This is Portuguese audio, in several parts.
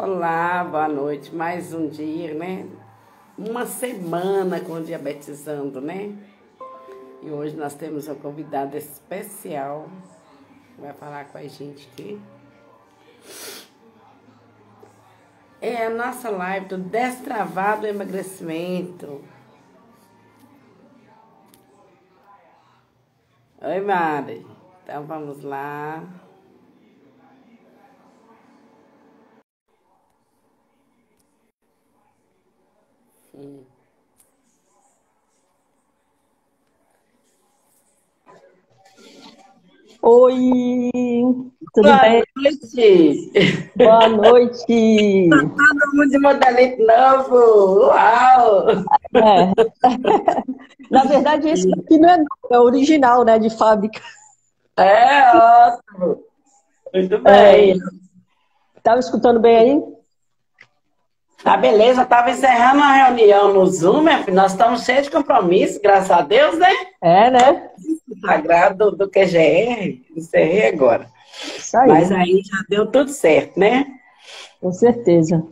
Olá, boa noite. Mais um dia, né? Uma semana com Diabetizando, né? E hoje nós temos uma convidada especial que vai falar com a gente aqui. É a nossa live do Destravado Emagrecimento. Oi, Mari. Então vamos lá. Oi, tudo Boa bem? noite. Boa noite. Todo mundo de modalito novo. Uau! É. Na verdade, esse daqui não é novo, é original, né, de fábrica. É ótimo. Muito É, bem. tava escutando bem aí? Tá, beleza. Tava encerrando a reunião no Zoom, minha filha. Nós estamos cheios de compromisso, graças a Deus, né? É, né? Sagrado do QGR. Encerrei agora. Isso aí, Mas aí já deu tudo certo, né? com certeza.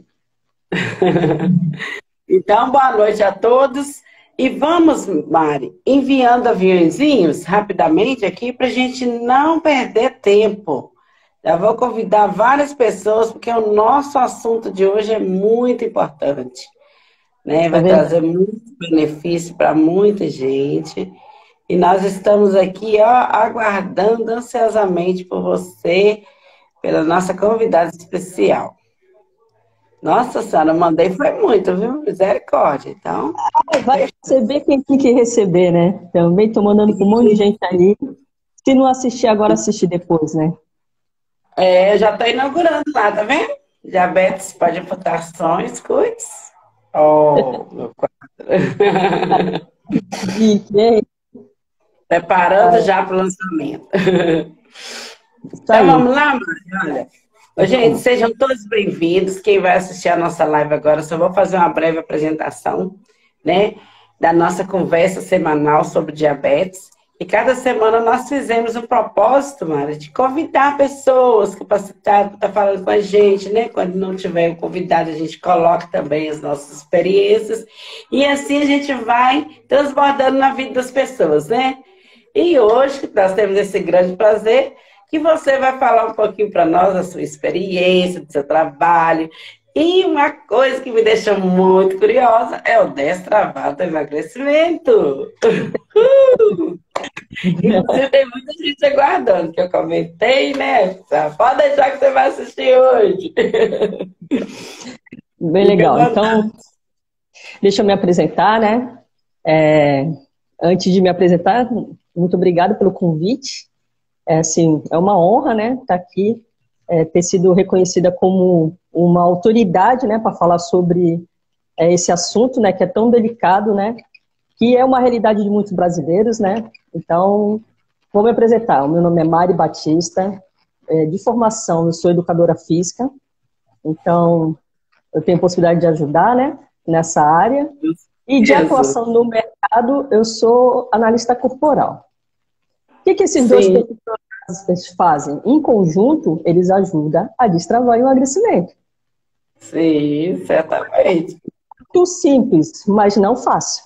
Então, boa noite a todos. E vamos, Mari, enviando aviãozinhos rapidamente aqui para a gente não perder tempo. Já vou convidar várias pessoas, porque o nosso assunto de hoje é muito importante, né? É Vai verdade. trazer muito benefício para muita gente. E nós estamos aqui, ó, aguardando ansiosamente por você, pela nossa convidada especial. Nossa Senhora, mandei foi muito, viu? Misericórdia. Então, Vai receber quem tem que receber, né? Também tô mandando para um monte de gente aí. Se não assistir agora, assistir depois, né? eu já estou inaugurando lá, tá vendo? Diabetes pode amputações, cuides. Oh, meu quadro. E Preparando já para o lançamento. isso Então aí. vamos lá, Mari? Olha. Ô, gente, Vamos. sejam todos bem-vindos. Quem vai assistir a nossa live agora, só vou fazer uma breve apresentação, né? Da nossa conversa semanal sobre diabetes. E cada semana nós fizemos o propósito, Mari, de convidar pessoas capacitadas para estar falando com a gente, né? Quando não tiver o convidado, a gente coloca também as nossas experiências. E assim a gente vai transbordando na vida das pessoas, né? E hoje nós temos esse grande prazer que você vai falar um pouquinho para nós da sua experiência, do seu trabalho. E uma coisa que me deixa muito curiosa é o destravado emagrecimento. Inclusive, tem muita gente aguardando, que eu comentei, né? Pode deixar que você vai assistir hoje. Bem Fica à legal. vontade. Então, deixa eu me apresentar, né? É, Antes de me apresentar, muito obrigada pelo convite. É, assim, é uma honra, né, estar aqui, ter sido reconhecida como uma autoridade, né, para falar sobre esse assunto, né, que é tão delicado, né, que é uma realidade de muitos brasileiros, né. Então, vou me apresentar. O meu nome é Mari Batista. De formação, eu sou educadora física. Então, eu tenho possibilidade de ajudar, né, nessa área. E de Isso. atuação no mercado, eu sou analista corporal. O que esses dois Sim, profissionais fazem? Em conjunto, eles ajudam a destravar o emagrecimento. sim, certamente. Muito simples, mas não fácil.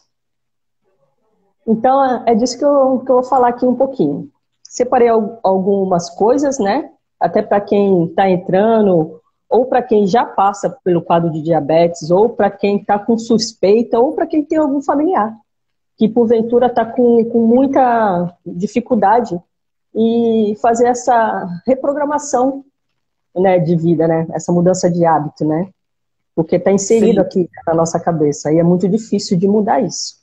Então, é disso que eu vou falar aqui um pouquinho. Separei algumas coisas, né? Até para quem está entrando, ou para quem já passa pelo quadro de diabetes, ou para quem está com suspeita, ou para quem tem algum familiar que porventura está com muita dificuldade e fazer essa reprogramação, né, de vida, né, essa mudança de hábito, né, porque está inserido Sim. aqui na nossa cabeça e é muito difícil de mudar isso.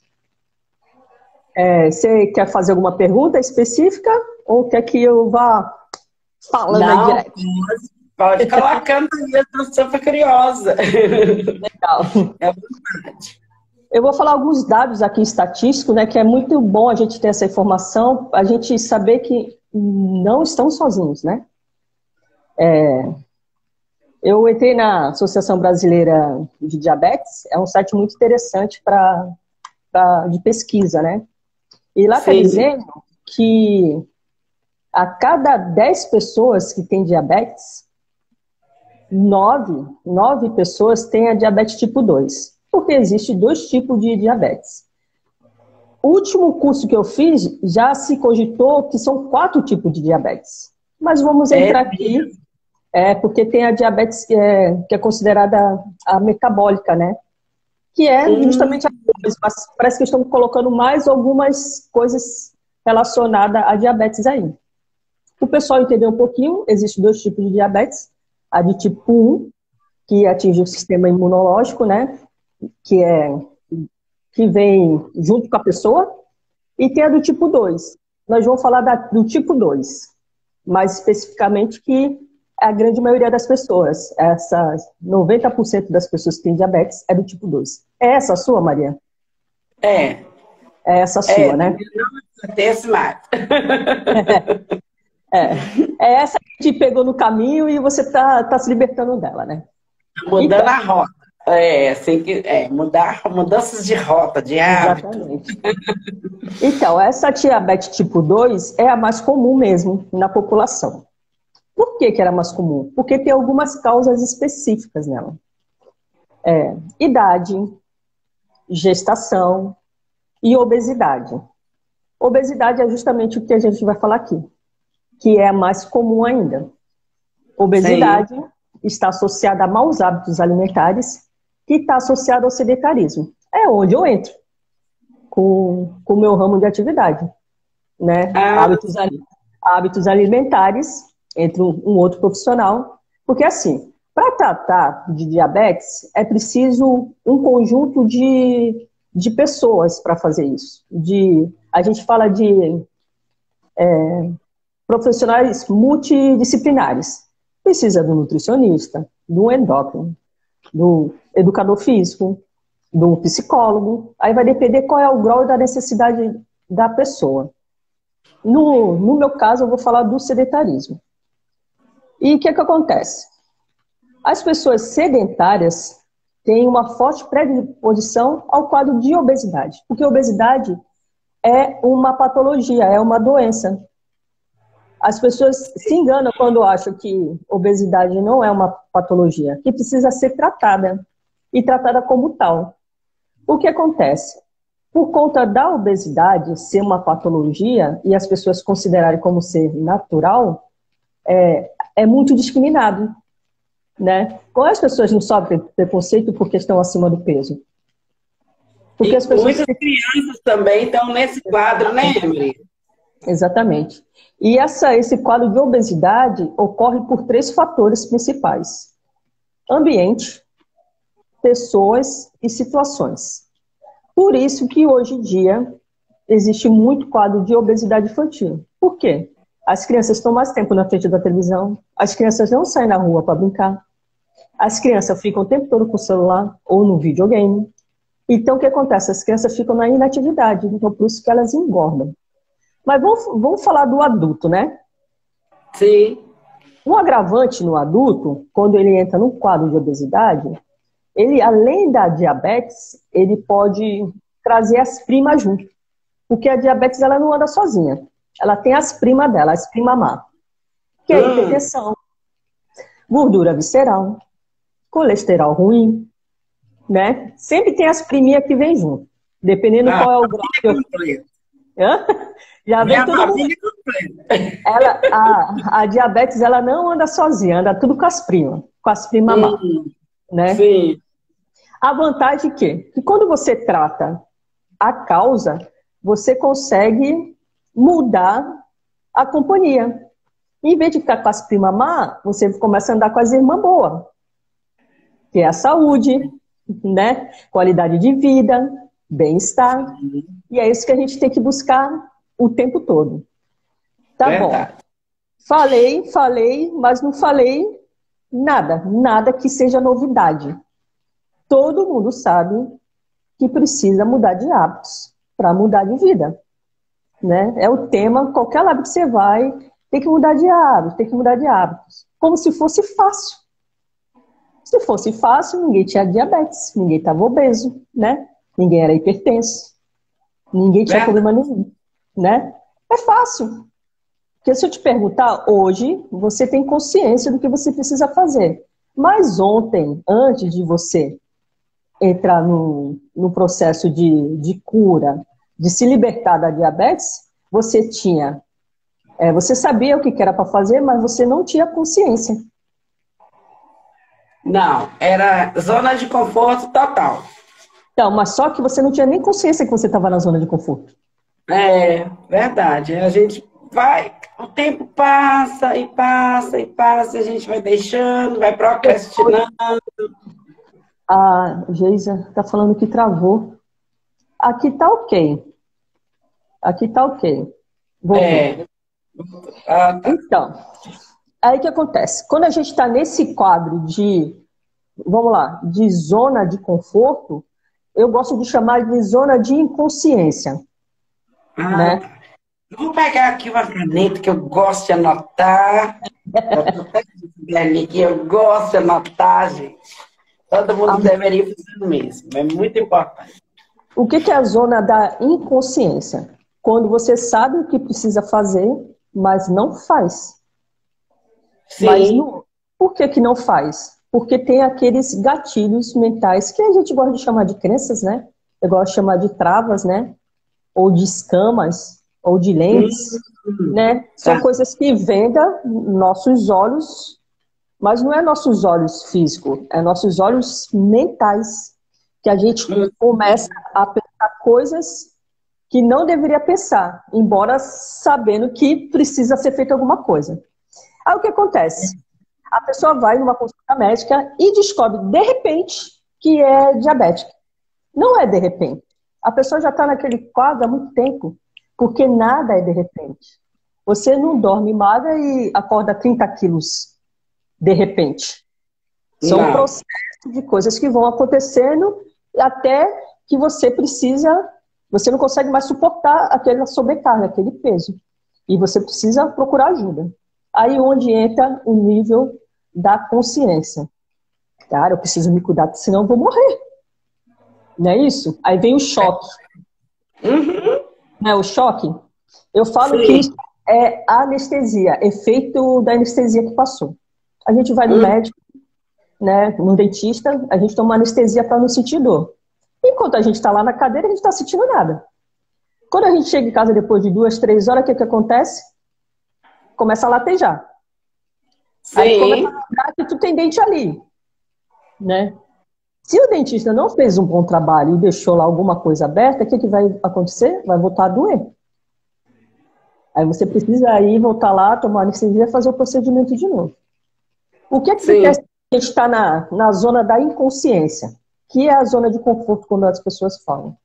Você quer fazer alguma pergunta específica ou quer que eu vá falando aí Não, direto? pode colocando aí, eu estou super curiosa. Legal. É verdade. Eu vou falar alguns dados aqui estatísticos, né, que é muito bom a gente ter essa informação, a gente saber que não estão sozinhos, né? Eu entrei na Associação Brasileira de Diabetes, é um site muito interessante de pesquisa, né? E lá está Sim, dizendo que a cada 10 pessoas que têm diabetes, nove pessoas têm a diabetes tipo 2, porque existe dois tipos de diabetes. O último curso que eu fiz já se cogitou que são 4 tipos de diabetes. Mas vamos entrar aqui, porque tem a diabetes que é considerada a metabólica, né? Que é justamente a coisa, mas parece que estão colocando mais algumas coisas relacionadas a diabetes aí. O pessoal entender um pouquinho, existem 2 tipos de diabetes. A de tipo 1, que atinge o sistema imunológico, né? Que vem junto com a pessoa. E tem a do tipo 2. Nós vamos falar do tipo 2, mais especificamente que a grande maioria das pessoas, essas 90% das pessoas que têm diabetes é do tipo 2. É essa a sua, Maria? É. É essa a sua, né? Não tem esse mais. É essa que te pegou no caminho e você tá se libertando dela, né? Mudando então, a rota. Mudanças de rota, de hábito. Exatamente. Então, essa diabetes tipo 2 é a mais comum mesmo na população. Por que era mais comum? Porque tem algumas causas específicas nela. Idade, gestação e obesidade. Obesidade é justamente o que a gente vai falar aqui, que é a mais comum ainda. Obesidade está associada a maus hábitos alimentares e está associada ao sedentarismo. É onde eu entro com o meu ramo de atividade, né? Hábitos alimentares entre um outro profissional, porque assim, para tratar de diabetes é preciso um conjunto de pessoas para fazer isso. A gente fala de profissionais multidisciplinares. Precisa do nutricionista, do endócrino, do educador físico, do psicólogo. Aí vai depender qual é o grau da necessidade da pessoa. No meu caso, eu vou falar do sedentarismo. E o que acontece? As pessoas sedentárias têm uma forte predisposição ao quadro de obesidade, porque obesidade é uma patologia, é uma doença. As pessoas se enganam quando acham que obesidade não é uma patologia, que precisa ser tratada, e tratada como tal. O que acontece? Por conta da obesidade ser uma patologia, e as pessoas considerarem como ser natural, é muito discriminado, né? Como as pessoas não sofrem preconceito porque estão acima do peso? Porque as pessoas... muitas crianças também estão nesse quadro, né, Maria? Exatamente. E esse quadro de obesidade ocorre por 3 fatores principais: ambiente, pessoas e situações. Por isso que hoje em dia existe muito quadro de obesidade infantil. Por quê? As crianças estão mais tempo na frente da televisão, as crianças não saem na rua para brincar, as crianças ficam o tempo todo com o celular ou no videogame. Então, o que acontece? As crianças ficam na inatividade, então por isso que elas engordam. Mas vamos falar do adulto, né? Sim. Um agravante no adulto, quando ele entra num quadro de obesidade, ele, além da diabetes, ele pode trazer as primas junto. Porque a diabetes, ela não anda sozinha. Ela tem as primas dela, as primas má. Que é hipertensão, gordura visceral, colesterol ruim, né? Sempre tem as priminhas que vêm junto. Dependendo qual é o grau. Já vem tudo. A diabetes, ela não anda sozinha, anda tudo com as primas má, né? Sim. A vantagem é que quando você trata a causa, você consegue mudar a companhia. Em vez de ficar com as primas má, você começa a andar com as irmãs boas, que é a saúde, né? Qualidade de vida, bem-estar. E é isso que a gente tem que buscar o tempo todo. Tá Verdade. Bom. Falei, mas não falei nada que seja novidade. Todo mundo sabe que precisa mudar de hábitos para mudar de vida, né? É o tema, qualquer lado que você vai, tem que mudar de hábitos, como se fosse fácil. Se fosse fácil, ninguém tinha diabetes, ninguém estava obeso, né? Ninguém era hipertenso, ninguém tinha problema nenhum, né? É fácil. Porque se eu te perguntar, hoje, você tem consciência do que você precisa fazer. Mas ontem, antes de você entrar no processo de cura, de se libertar da diabetes, você tinha, você sabia o que era para fazer, mas você não tinha consciência. Não, era zona de conforto total. Então, mas só que você não tinha nem consciência que você estava na zona de conforto. É verdade. A gente vai, o tempo passa e passa e passa, a gente vai deixando, vai procrastinando. A Geisa está falando que travou. Aqui tá ok. Aqui tá ok. Vou ver. Tá. Então, aí o que acontece? Quando a gente está nesse quadro de, vamos lá, de zona de conforto, eu gosto de chamar de zona de inconsciência. Né? Vou pegar aqui uma caneta que eu gosto de anotar. Eu tô até dizendo que eu gosto de anotar, gente. Todo mundo deveria fazer o mesmo. É muito importante. O que é a zona da inconsciência? Quando você sabe o que precisa fazer, mas não faz. Sim. Mas não, por que não faz? Porque tem aqueles gatilhos mentais que a gente gosta de chamar de crenças, né? Eu gosto de chamar de travas, né? Ou de escamas, ou de lentes, né? São coisas que vendam nossos olhos, mas não é nossos olhos físicos, é nossos olhos mentais, que a gente começa a pensar coisas que não deveria pensar, embora sabendo que precisa ser feita alguma coisa. Aí o que acontece? A pessoa vai numa consulta médica e descobre, de repente, que é diabética. Não é de repente. A pessoa já está naquele quadro há muito tempo, porque nada é de repente. Você não dorme magra e acorda 30 quilos de repente. São processos de coisas que vão acontecendo até que você precisa, você não consegue mais suportar aquela sobrecarga, aquele peso. E você precisa procurar ajuda. Aí onde entra o nível da consciência. Cara, eu preciso me cuidar, senão eu vou morrer. Não é isso? Aí vem o choque. Não é o choque? Eu falo que isso é anestesia, efeito da anestesia que passou. A gente vai no médico, né, no dentista, a gente toma anestesia para não sentir dor. Enquanto a gente está lá na cadeira, a gente não está sentindo nada. Quando a gente chega em casa depois de 2, 3 horas, o que acontece? Começa a latejar. Sim. Aí começa a lembrar que tu tem dente ali, né? Se o dentista não fez um bom trabalho e deixou lá alguma coisa aberta, o que vai acontecer? Vai voltar a doer. Aí você precisa ir, voltar lá, tomar anestesia e fazer o procedimento de novo. O que acontece? A gente está na zona da inconsciência, que é a zona de conforto quando as pessoas falam.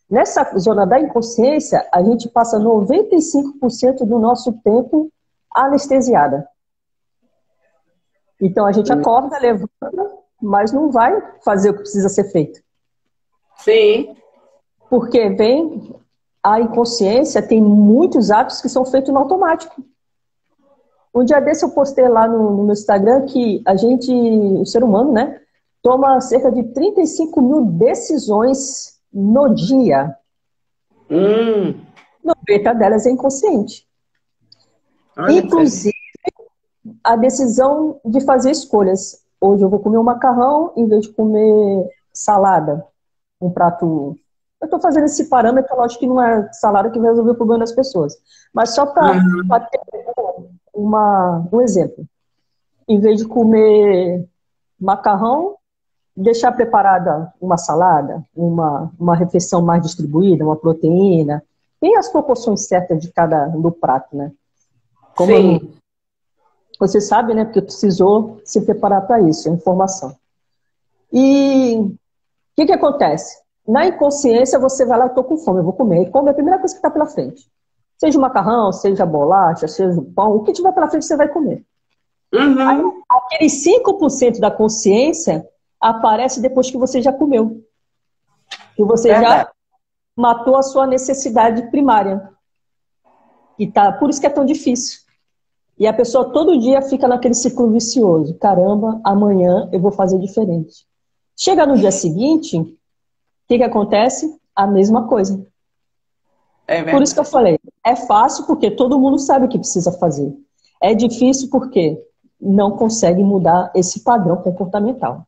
Nessa zona da inconsciência, a gente passa 95% do nosso tempo anestesiada. Então a gente acorda, levanta, mas não vai fazer o que precisa ser feito. Sim. Porque vem a inconsciência, tem muitos atos que são feitos no automático. Um dia desse eu postei lá no meu Instagram que a gente, o ser humano, né, toma cerca de 35 mil decisões no dia. 90 delas é inconsciente. Olha, inclusive, a decisão de fazer escolhas. Hoje eu vou comer um macarrão em vez de comer salada. Um prato... Eu estou fazendo esse parâmetro, lógico que não é salada que vai resolver o problema das pessoas. Mas só para ter um exemplo. Em vez de comer macarrão, deixar preparada uma salada, uma refeição mais distribuída, uma proteína. Tem as proporções certas de cada do prato, né? Como sim. Você sabe, né? Porque precisou se preparar para isso, a informação. E o que acontece? Na inconsciência, você vai lá, eu tô com fome, eu vou comer. E come a primeira coisa que está pela frente. Seja o macarrão, seja a bolacha, seja o pão, o que tiver pela frente você vai comer. Aí, aqueles 5% da consciência aparece depois que você já comeu. Que você já matou a sua necessidade primária. Por isso que é tão difícil. E a pessoa todo dia fica naquele ciclo vicioso. Caramba, amanhã eu vou fazer diferente. Chega no dia seguinte, o que acontece? A mesma coisa. Por isso que eu falei, é fácil porque todo mundo sabe o que precisa fazer. É difícil porque não consegue mudar esse padrão comportamental.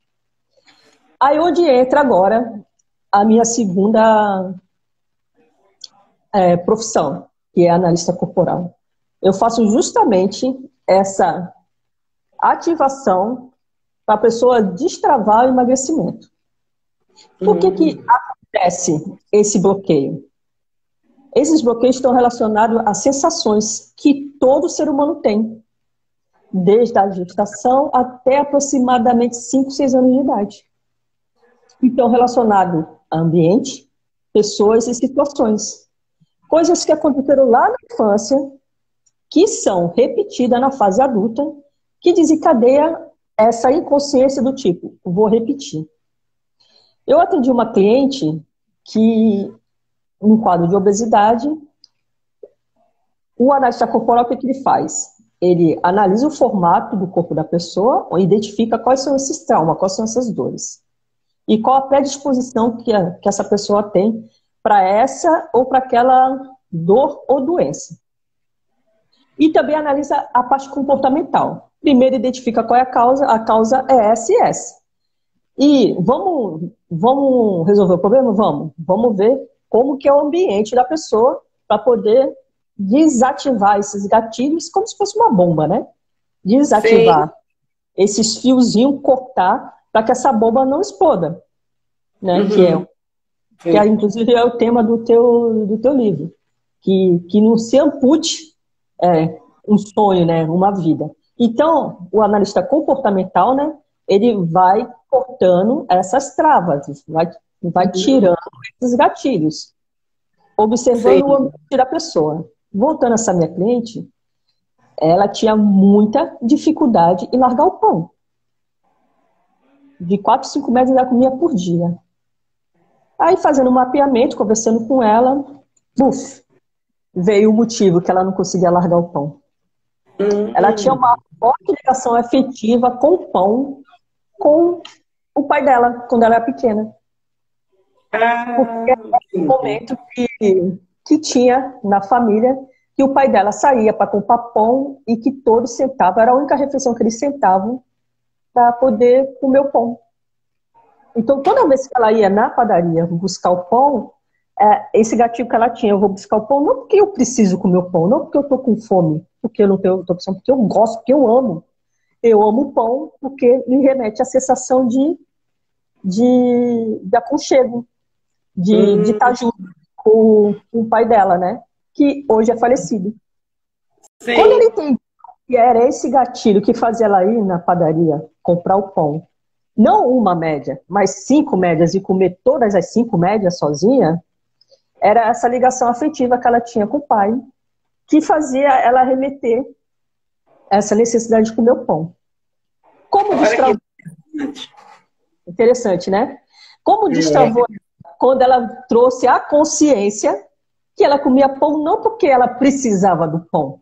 Aí onde entra agora a minha segunda profissão, que é analista corporal. Eu faço justamente essa ativação para a pessoa destravar o emagrecimento. Por que acontece esse bloqueio? Esses bloqueios estão relacionados a sensações que todo ser humano tem, desde a gestação até aproximadamente 5, 6 anos de idade. Então, relacionado a ambiente, pessoas e situações. Coisas que aconteceram lá na infância, que são repetidas na fase adulta, que desencadeia essa inconsciência do tipo, vou repetir. Eu atendi uma cliente que, num quadro de obesidade, o analista corporal, o que ele faz? Ele analisa o formato do corpo da pessoa, identifica quais são esses traumas, quais são essas dores. E qual a predisposição que essa pessoa tem para essa ou para aquela dor ou doença. E também analisa a parte comportamental. Primeiro identifica qual é a causa é SS. E vamos resolver o problema? Vamos ver como que é o ambiente da pessoa para poder desativar esses gatilhos como se fosse uma bomba, né? Desativar. Sim. Esses fiozinhos, cortar para que essa bomba não exploda, né? Uhum. Que inclusive é o tema do teu livro, que não se ampute um sonho, né? Uma vida. Então, o analista comportamental, né? Ele vai cortando essas travas, vai tirando esses gatilhos, observando Sim. o ambiente da pessoa. Voltando a essa minha cliente, ela tinha muita dificuldade em largar o pão. De 4, 5 metros ela comia por dia. Aí, fazendo um mapeamento, conversando com ela, veio o motivo que ela não conseguia largar o pão. Ela tinha uma forte ligação afetiva com o pão, com o pai dela, quando ela era pequena. Porque era um momento que tinha na família que o pai dela saía para comprar pão e que todos sentavam, era a única refeição que eles sentavam para poder comer o pão. Então, toda vez que ela ia na padaria buscar o pão, esse gatilho que ela tinha, eu vou buscar o pão não porque eu preciso comer o pão, não porque eu estou com fome, porque eu não tenho outra opção, porque eu gosto, porque eu amo. Eu amo o pão porque me remete à sensação de aconchego, de estar junto com o pai dela, né? Que hoje é falecido. Sim. Quando ele entendeu que era esse gatilho que fazia ela ir na padaria comprar o pão, não uma média, mas 5 médias e comer todas as 5 médias sozinha, era essa ligação afetiva que ela tinha com o pai, que fazia ela remeter essa necessidade de comer o pão. Como destravou? Interessante, né? Como destravou quando ela trouxe a consciência que ela comia pão não porque ela precisava do pão.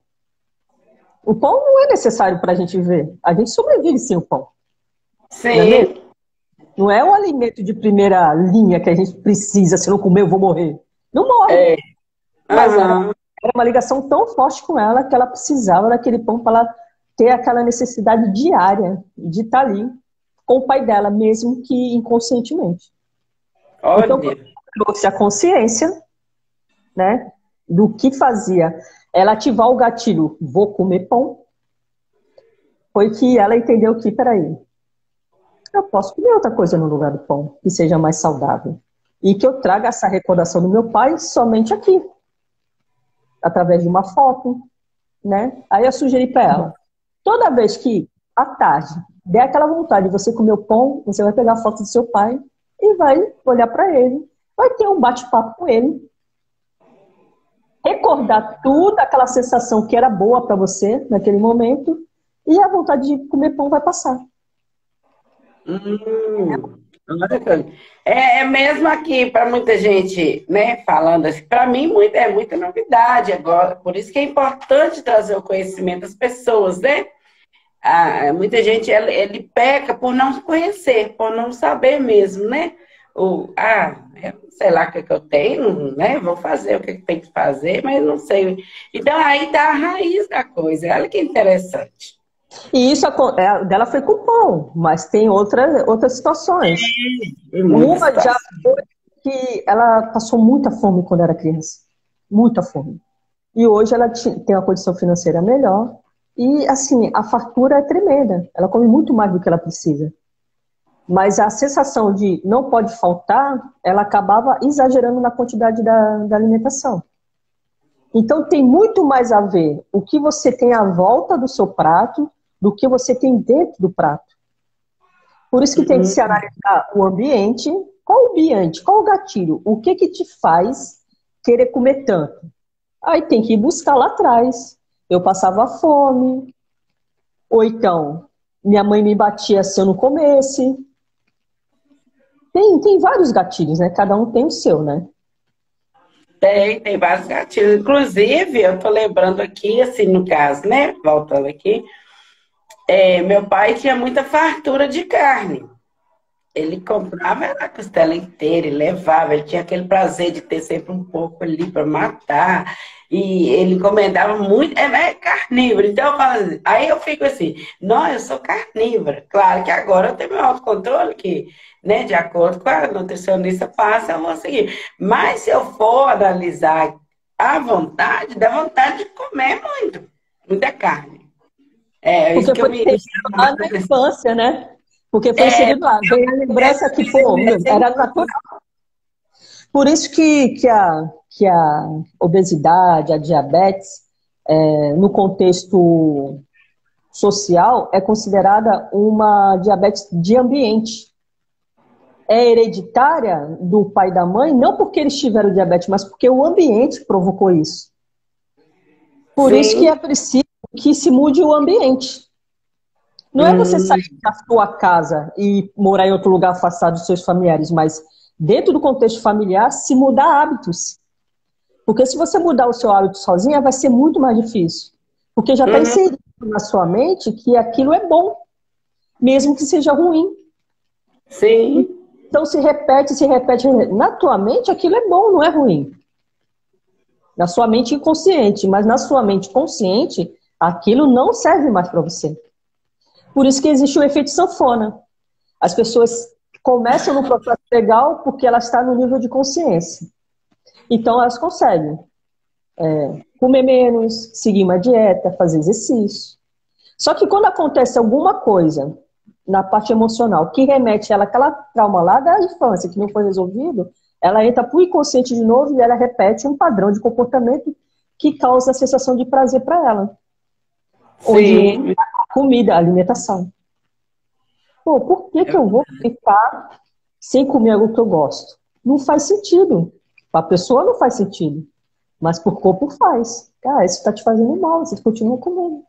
O pão não é necessário para a gente viver. A gente sobrevive sem o pão. Sim. Não é um alimento de primeira linha que a gente precisa, se não comer eu vou morrer. Não morre. Mas era uma ligação tão forte com ela que ela precisava daquele pão para ela ter aquela necessidade diária de estar ali com o pai dela, mesmo que inconscientemente. Olha. Então, quando ela trouxe a consciência, né, do que fazia ela ativar o gatilho, vou comer pão, foi que ela entendeu que, peraí, eu posso comer outra coisa no lugar do pão, que seja mais saudável. E que eu traga essa recordação do meu pai somente aqui, através de uma foto, né? Aí eu sugeri para ela, toda vez que, à tarde, der aquela vontade de você comer o pão, você vai pegar a foto do seu pai e vai olhar para ele, vai ter um bate-papo com ele, recordar tudo, aquela sensação que era boa para você naquele momento, e a vontade de comer pão vai passar. É mesmo aqui, para muita gente, né, falando assim, para mim é muita novidade agora, por isso que é importante trazer o conhecimento das pessoas, né? Muita gente, ele peca por não conhecer, por não saber mesmo, né? Sei lá o que eu tenho, né? Vou fazer o que tem que fazer, mas não sei. Então, aí tá a raiz da coisa, olha que interessante. E isso dela foi com pão, mas tem outras situações. Muitas Uma já situações. foi que ela passou muita fome quando era criança. Muita fome. E hoje ela tem uma condição financeira melhor. E, assim, a fartura é tremenda. Ela come muito mais do que ela precisa. Mas a sensação de não pode faltar, ela acabava exagerando na quantidade da alimentação. Então, tem muito mais a ver o que você tem à volta do seu prato do que você tem dentro do prato. Por isso que tem que se analisar o ambiente. Qual o ambiente? Qual o gatilho? O que te faz querer comer tanto? Aí tem que ir buscar lá atrás. Eu passava fome. Ou então, minha mãe me batia se eu não comesse. Tem vários gatilhos, né? Cada um tem o seu, né? Tem vários gatilhos. Inclusive, eu tô lembrando aqui, assim, no caso, né? Voltando aqui, meu pai tinha muita fartura de carne. Ele comprava a costela inteira e levava. Ele tinha aquele prazer de ter sempre um pouco ali para matar. E ele encomendava muito. É carnívoro. Então eu falo assim, aí eu fico assim, não, eu sou carnívora. Claro que agora eu tenho meu autocontrole, que, né, de acordo com a nutricionista passa, eu vou seguir. Mas se eu for analisar à vontade, dá vontade de comer muito. Muita carne. É isso Porque que eu foi me inserido lá na infância, né? Porque foi inserido lá. Vem a lembrança que, pô, era natural. Por isso que a obesidade, a diabetes, no contexto social, é considerada uma diabetes de ambiente. É hereditária do pai e da mãe, não porque eles tiveram diabetes, mas porque o ambiente provocou isso. Por isso que Sim. é preciso que se mude o ambiente. Não é você sair da sua casa e morar em outro lugar afastado dos seus familiares, mas dentro do contexto familiar, se mudar hábitos. Porque se você mudar o seu hábito sozinha, vai ser muito mais difícil. Porque já está inserido na sua mente que aquilo é bom, mesmo que seja ruim. Sim. Então se repete, se repete. Na tua mente, aquilo é bom, não é ruim. Na sua mente inconsciente, mas na sua mente consciente, aquilo não serve mais para você. Por isso que existe o efeito sanfona. As pessoas começam no processo legal porque elas estão no nível de consciência. Então elas conseguem comer menos, seguir uma dieta, fazer exercício. Só que quando acontece alguma coisa na parte emocional que remete ela àquela trauma lá da infância que não foi resolvido, ela entra para o inconsciente de novo e ela repete um padrão de comportamento que causa a sensação de prazer para ela. Onde Sim. entra a comida, a alimentação. Pô, por que eu vou ficar sem comer algo que eu gosto? Não faz sentido. Para a pessoa não faz sentido. Mas por corpo faz. Cara, isso está te fazendo mal, você continua comendo.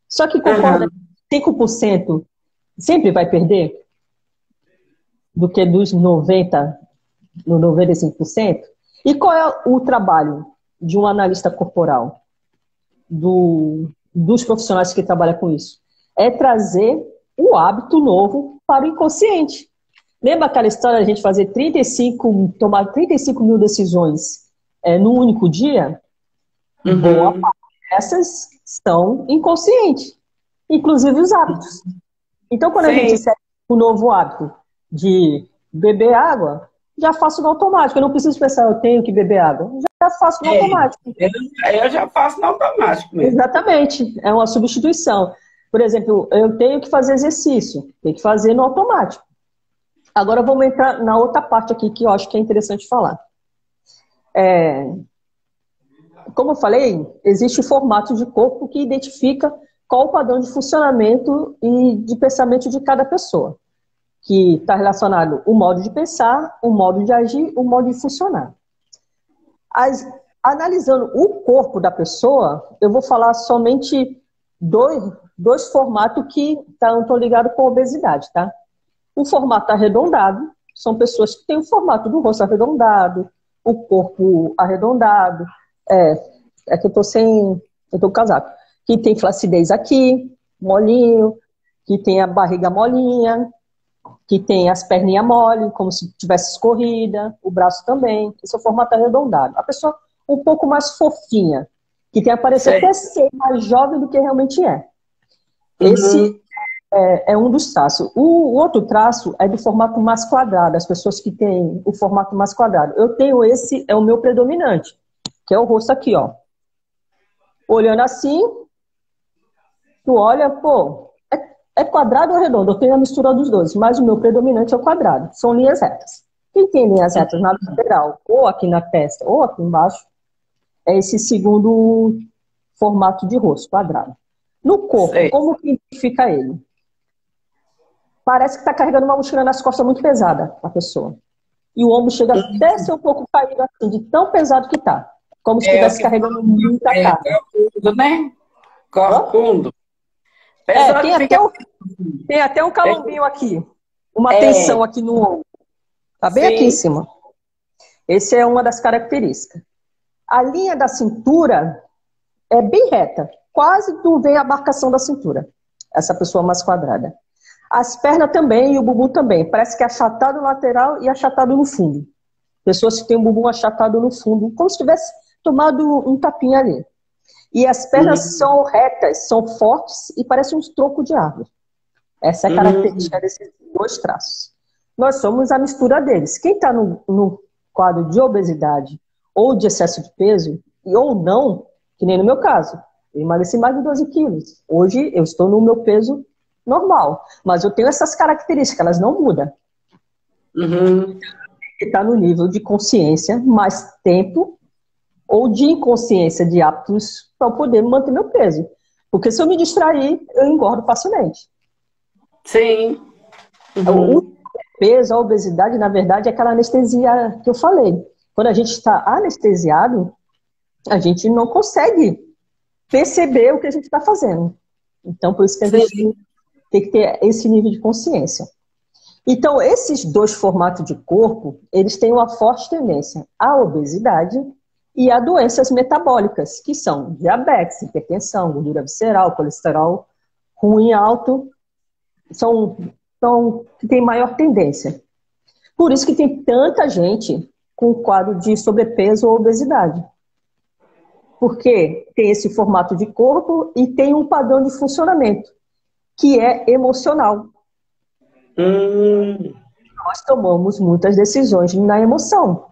Só que concorda, 5% sempre vai perder do que dos 90%, no 95%? E qual é o trabalho de um analista corporal? Dos profissionais que trabalham com isso? É trazer o hábito novo para o inconsciente. Lembra aquela história de a gente fazer tomar 35 mil decisões num único dia? Boa parte dessas são inconscientes, inclusive os hábitos. Então, quando a gente segue o novo hábito de beber água, já faço no automático. Eu não preciso pensar, eu tenho que beber água. Já faço no automático. Eu já faço no automático mesmo. Exatamente. É uma substituição. Por exemplo, eu tenho que fazer exercício. Tenho que fazer no automático. Agora vamos entrar na outra parte aqui que eu acho que é interessante falar. Como eu falei, existe o formato de corpo que identifica qual o padrão de funcionamento e de pensamento de cada pessoa, que está relacionado o modo de pensar, o modo de agir, o modo de funcionar. Analisando o corpo da pessoa, eu vou falar somente dois formatos que estão ligados com a obesidade, tá? O formato arredondado, são pessoas que têm o formato do rosto arredondado, o corpo arredondado, que eu tô com casaco, que tem flacidez aqui, molinho, que tem a barriga molinha, que tem as perninhas mole, como se tivesse escorrida, o braço também, esse é o formato arredondado. A pessoa um pouco mais fofinha, que tem a aparência até ser mais jovem do que realmente é. Esse é um dos traços. O outro traço é do formato mais quadrado, as pessoas que têm o formato mais quadrado. Eu tenho esse, é o meu predominante, que é o rosto aqui, ó. Olhando assim, tu olha, pô, é quadrado ou redondo? Eu tenho a mistura dos dois, mas o meu predominante é o quadrado. São linhas retas. Quem tem linhas retas na lateral, ou aqui na testa, ou aqui embaixo, é esse segundo formato de rosto, quadrado. No corpo, Sei. como que identifica ele? Parece que está carregando uma mochila nas costas muito pesada, a pessoa. E o ombro chega até a ser um pouco caído assim, de tão pesado que está. Como se É o estivesse que carregando muita carga. corcunda, né? Hã? Corcunda. Pessoa Tem que fica. tem até um calombinho aqui. Uma É, tensão aqui no ombro. Está bem aqui em sim. cima. Essa é uma das características. A linha da cintura é bem reta. Quase não vem a marcação da cintura. Essa pessoa mais quadrada. As pernas também e o bumbum também. Parece que é achatado lateral e achatado no fundo. Pessoas que têm o bumbum achatado no fundo, como se tivesse tomado um tapinha ali. E as pernas são retas, são fortes e parecem uns troncos de árvore. Essa é a característica desses dois traços. Nós somos a mistura deles. Quem está no quadro de obesidade ou de excesso de peso, ou não, que nem no meu caso, eu emagreci mais de 12 quilos. Hoje eu estou no meu peso normal, mas eu tenho essas características, elas não mudam. Uhum. Está no nível de consciência, mais tempo, ou de inconsciência de hábitos para poder manter meu peso. Porque se eu me distrair, eu engordo facilmente. Sim. O Uhum. peso, a obesidade, na verdade, é aquela anestesia que eu falei. Quando a gente está anestesiado, a gente não consegue perceber o que a gente está fazendo. Então, por isso que a gente Sim. tem que ter esse nível de consciência. Então, esses dois formatos de corpo, eles têm uma forte tendência à obesidade e a doenças metabólicas, que são diabetes, hipertensão, gordura visceral, colesterol ruim alto, são que têm maior tendência. Por isso que tem tanta gente com quadro de sobrepeso ou obesidade. Porque tem esse formato de corpo e tem um padrão de funcionamento, que é emocional. Hum. Nós tomamos muitas decisões na emoção.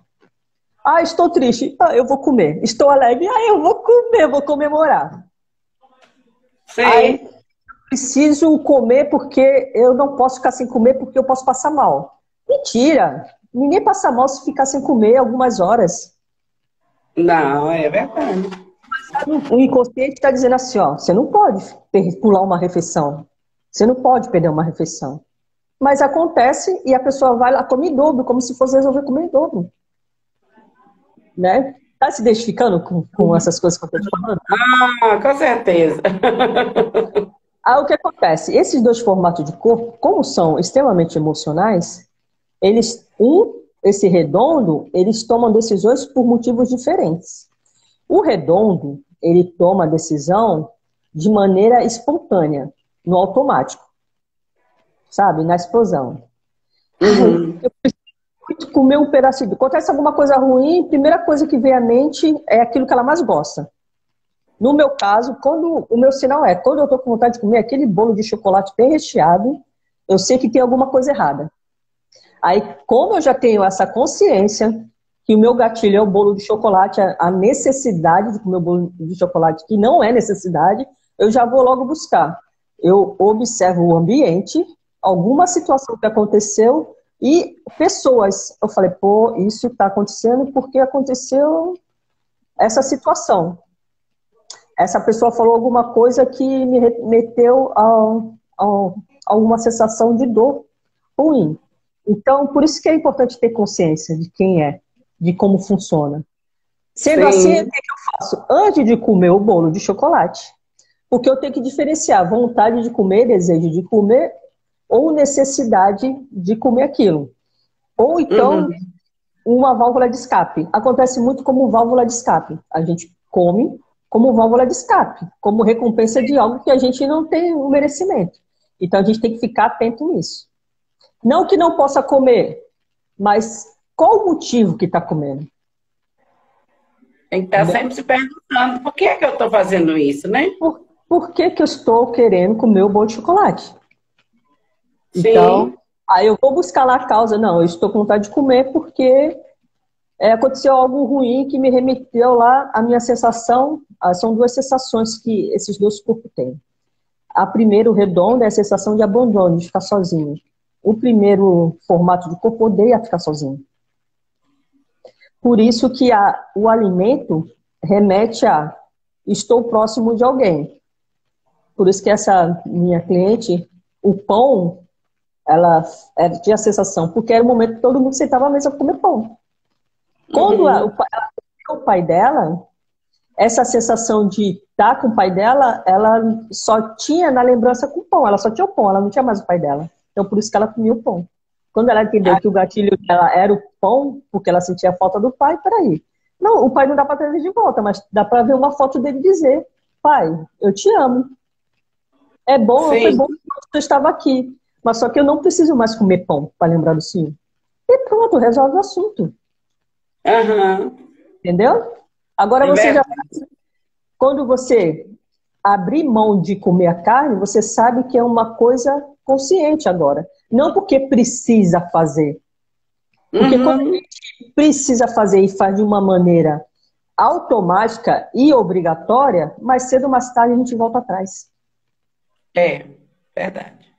Ah, estou triste. Ah, eu vou comer. Estou alegre. Ah, eu vou comer, vou comemorar. Sim. Aí, preciso comer porque eu não posso ficar sem comer porque eu posso passar mal. Mentira! Ninguém passa mal se ficar sem comer algumas horas. Não, é verdade. O inconsciente está dizendo assim, ó, você não pode pular uma refeição. Você não pode perder uma refeição. Mas acontece e a pessoa vai lá, come em dobro, como se fosse resolver comer em dobro. Né? Tá se identificando com essas coisas que eu estou te falando? Ah, com certeza. Aí o que acontece? Esses dois formatos de corpo, como são extremamente emocionais, esse redondo, eles tomam decisões por motivos diferentes. O redondo, ele toma a decisão de maneira espontânea, no automático, sabe? Na explosão. Uhum. Eu preciso comer um pedacinho. Acontece alguma coisa ruim, a primeira coisa que vem à mente é aquilo que ela mais gosta. No meu caso, o meu sinal é, quando eu estou com vontade de comer aquele bolo de chocolate bem recheado, eu sei que tem alguma coisa errada. Aí, como eu já tenho essa consciência que o meu gatilho é o bolo de chocolate, a necessidade de comer o bolo de chocolate, que não é necessidade, eu já vou logo buscar. Eu observo o ambiente, alguma situação que aconteceu e pessoas. Eu falei, pô, isso está acontecendo porque aconteceu essa situação. Essa pessoa falou alguma coisa que me remeteu a uma sensação de dor ruim. Então, por isso que é importante ter consciência de quem é, de como funciona. Sendo assim, o Sim. que eu faço? Antes de comer o bolo de chocolate, porque eu tenho que diferenciar vontade de comer, desejo de comer, ou necessidade de comer aquilo. Ou então, Uhum. uma válvula de escape. Acontece muito como válvula de escape. A gente come como válvula de escape, como recompensa de algo que a gente não tem o merecimento. Então, a gente tem que ficar atento nisso. Não que não possa comer, mas qual o motivo que está comendo? Tem que estar sempre se perguntando por que é que eu estou fazendo isso, né? por que que eu estou querendo comer o bolo de chocolate? Sim. Então, aí eu vou buscar lá a causa. Não, eu estou com vontade de comer porque aconteceu algo ruim que me remeteu lá à minha sensação. São duas sensações que esses dois corpos têm. A primeira, o redondo, é a sensação de abandono, de ficar sozinho. O primeiro formato de corpo odeia ficar sozinho. Por isso que o alimento remete a estou próximo de alguém. Por isso que essa minha cliente, o pão, ela tinha a sensação, porque era o momento que todo mundo sentava à mesa para comer pão. Quando ela o pai dela, essa sensação de estar com o pai dela, ela só tinha na lembrança com o pão, ela só tinha o pão, ela não tinha mais o pai dela. Então, por isso que ela comia o pão. Quando ela entendeu que o gatilho dela era o pão, porque ela sentia a falta do pai, peraí. Não, o pai não dá para trazer de volta, mas dá para ver uma foto dele dizer, pai, eu te amo. É bom, Sim. foi bom que você estava aqui. Mas só que eu não preciso mais comer pão para lembrar do senhor. E pronto, resolve o assunto. Entendeu? Agora você já... Quando você abrir mão de comer a carne, você sabe que é uma coisa consciente agora. Não porque precisa fazer. Porque quando a gente precisa fazer e faz de uma maneira automática e obrigatória, mais cedo ou mais tarde a gente volta atrás. É, verdade.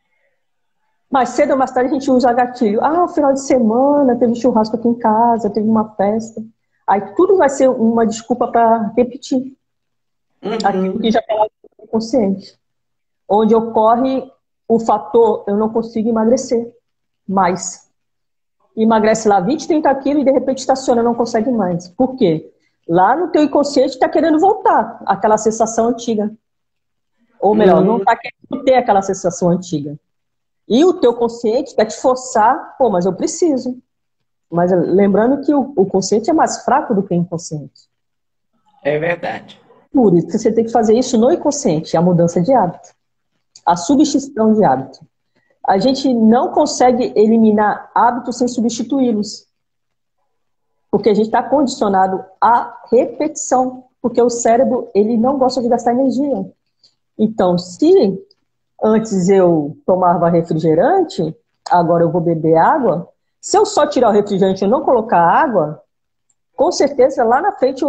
Mais cedo ou mais tarde a gente usa gatilho. Ah, final de semana, teve churrasco aqui em casa, teve uma festa. Aí tudo vai ser uma desculpa para repetir. Aquilo que já está consciente. Onde ocorre o fator, eu não consigo emagrecer mais. Emagrece lá 20, 30 quilos e de repente estaciona, não consegue mais. Por quê? Lá no teu inconsciente está querendo voltar àquela sensação antiga. Ou melhor, não está querendo ter aquela sensação antiga. E o teu consciente quer te forçar, pô, mas eu preciso. Mas lembrando que o consciente é mais fraco do que o inconsciente. É verdade. Por isso que você tem que fazer isso no inconsciente, a mudança de hábito. A substituição de hábito. A gente não consegue eliminar hábitos sem substituí-los. Porque a gente está condicionado à repetição. Porque o cérebro, ele não gosta de gastar energia. Então, se antes eu tomava refrigerante, agora eu vou beber água, se eu só tirar o refrigerante e não colocar água, com certeza lá na frente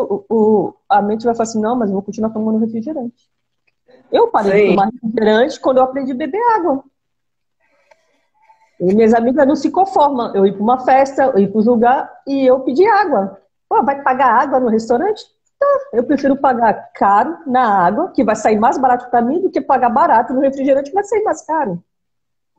a mente vai falar assim, não, mas eu vou continuar tomando refrigerante. Eu parei de tomar refrigerante quando eu aprendi a beber água. E minhas amigas não se conformam. Eu ir para uma festa, eu ir para um lugar e eu pedir água. Pô, vai pagar água no restaurante? Tá, eu prefiro pagar caro na água, que vai sair mais barato para mim, do que pagar barato no refrigerante, que vai sair mais caro.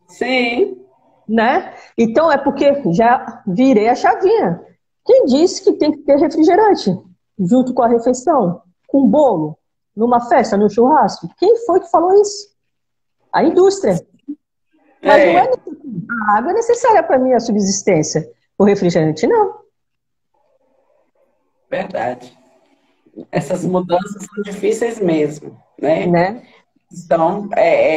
Sim. Né? Então é porque já virei a chavinha. Quem disse que tem que ter refrigerante junto com a refeição? Com bolo? Numa festa, no churrasco? Quem foi que falou isso? A indústria. Mas não é necessário. A água é necessária para a minha subsistência. O refrigerante, não. Verdade. Essas mudanças são difíceis mesmo, né? Então,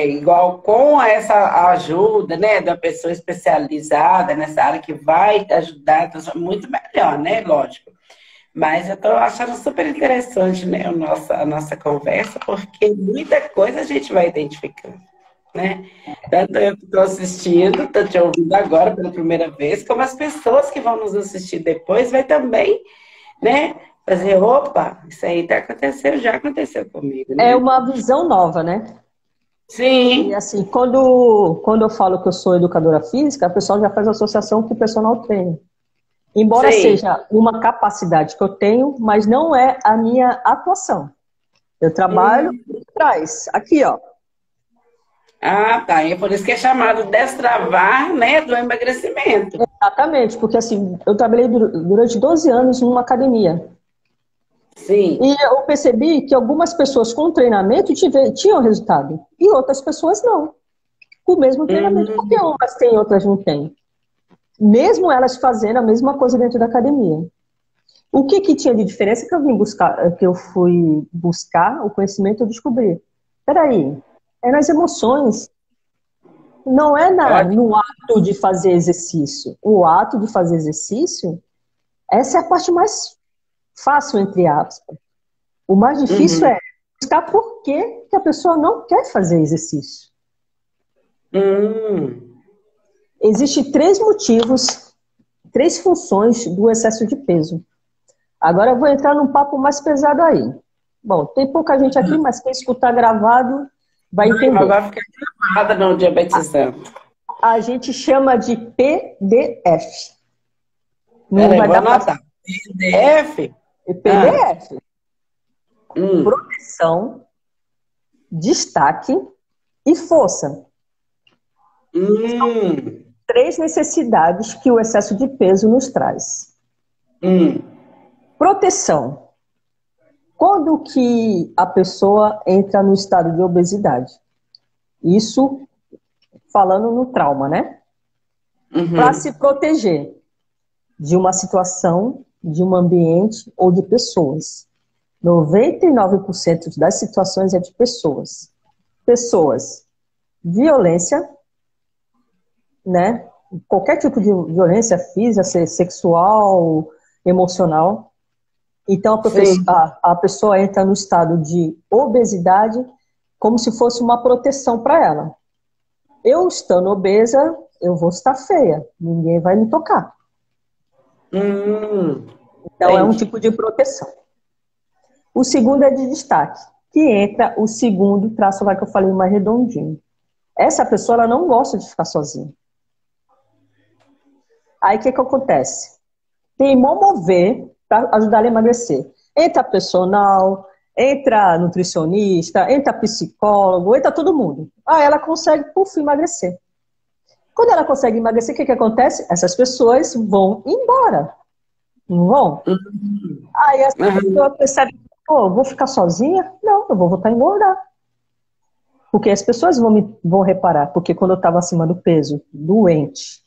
igual com essa ajuda, né, da pessoa especializada nessa área que vai ajudar, muito melhor, né? Lógico. Mas eu estou achando super interessante, né, a nossa conversa, porque muita coisa a gente vai identificando, né? Tanto eu que estou assistindo, estou te ouvindo agora pela primeira vez, como as pessoas que vão nos assistir depois vai também, né? Fazer, opa, isso aí já aconteceu comigo, né? É uma visão nova, né? Sim. E assim, quando eu falo que eu sou educadora física, a pessoa já faz associação com o personal trainer. Embora seja uma capacidade que eu tenho, mas não é a minha atuação. Eu trabalho atrás, aqui, ó. Ah, tá. E é por isso que é chamado destravar, né, do emagrecimento. Exatamente, porque assim, eu trabalhei durante 12 anos numa academia. Sim. E eu percebi que algumas pessoas com treinamento tinham resultado, e outras pessoas não. Com o mesmo treinamento, porque umas têm e outras não têm. Mesmo elas fazendo a mesma coisa dentro da academia. O que tinha de diferença que eu fui buscar o conhecimento e descobri? Peraí, é nas emoções. Não é no ato de fazer exercício. O ato de fazer exercício, essa é a parte mais fácil, entre aspas. O mais difícil é buscar por que a pessoa não quer fazer exercício. Existem 3 motivos, 3 funções do excesso de peso. Agora eu vou entrar num papo mais pesado aí. Bom, tem pouca gente aqui, mas quem escutar gravado vai entender. Agora fica gravada no diabetizando. A gente chama de PDF. Não vai dar anotar. PDF? PDF. Proteção, destaque e força. São 3 necessidades que o excesso de peso nos traz. Proteção. Quando que a pessoa entra no estado de obesidade? Isso falando no trauma, né? Para se proteger de uma situação, de um ambiente ou de pessoas. 99% das situações é de pessoas. Pessoas, violência, né? Qualquer tipo de violência física, sexual, emocional. Então, a pessoa entra no estado de obesidade como se fosse uma proteção para ela. Eu estando obesa, eu vou estar feia. Ninguém vai me tocar. Então, é um tipo de proteção. O segundo é de destaque, que entra o segundo traço lá que eu falei mais redondinho. Essa pessoa, ela não gosta de ficar sozinha. Aí, o que acontece? Tem mover para ajudar ela a emagrecer. Entra personal, entra nutricionista, entra psicólogo, entra todo mundo. Aí ela consegue, emagrecer. Quando ela consegue emagrecer, o que acontece? Essas pessoas vão embora. Não vão? Aí essa pessoa percebe, vou ficar sozinha? Não, eu vou voltar a engordar. Porque as pessoas vão reparar, porque quando eu estava acima do peso, doente,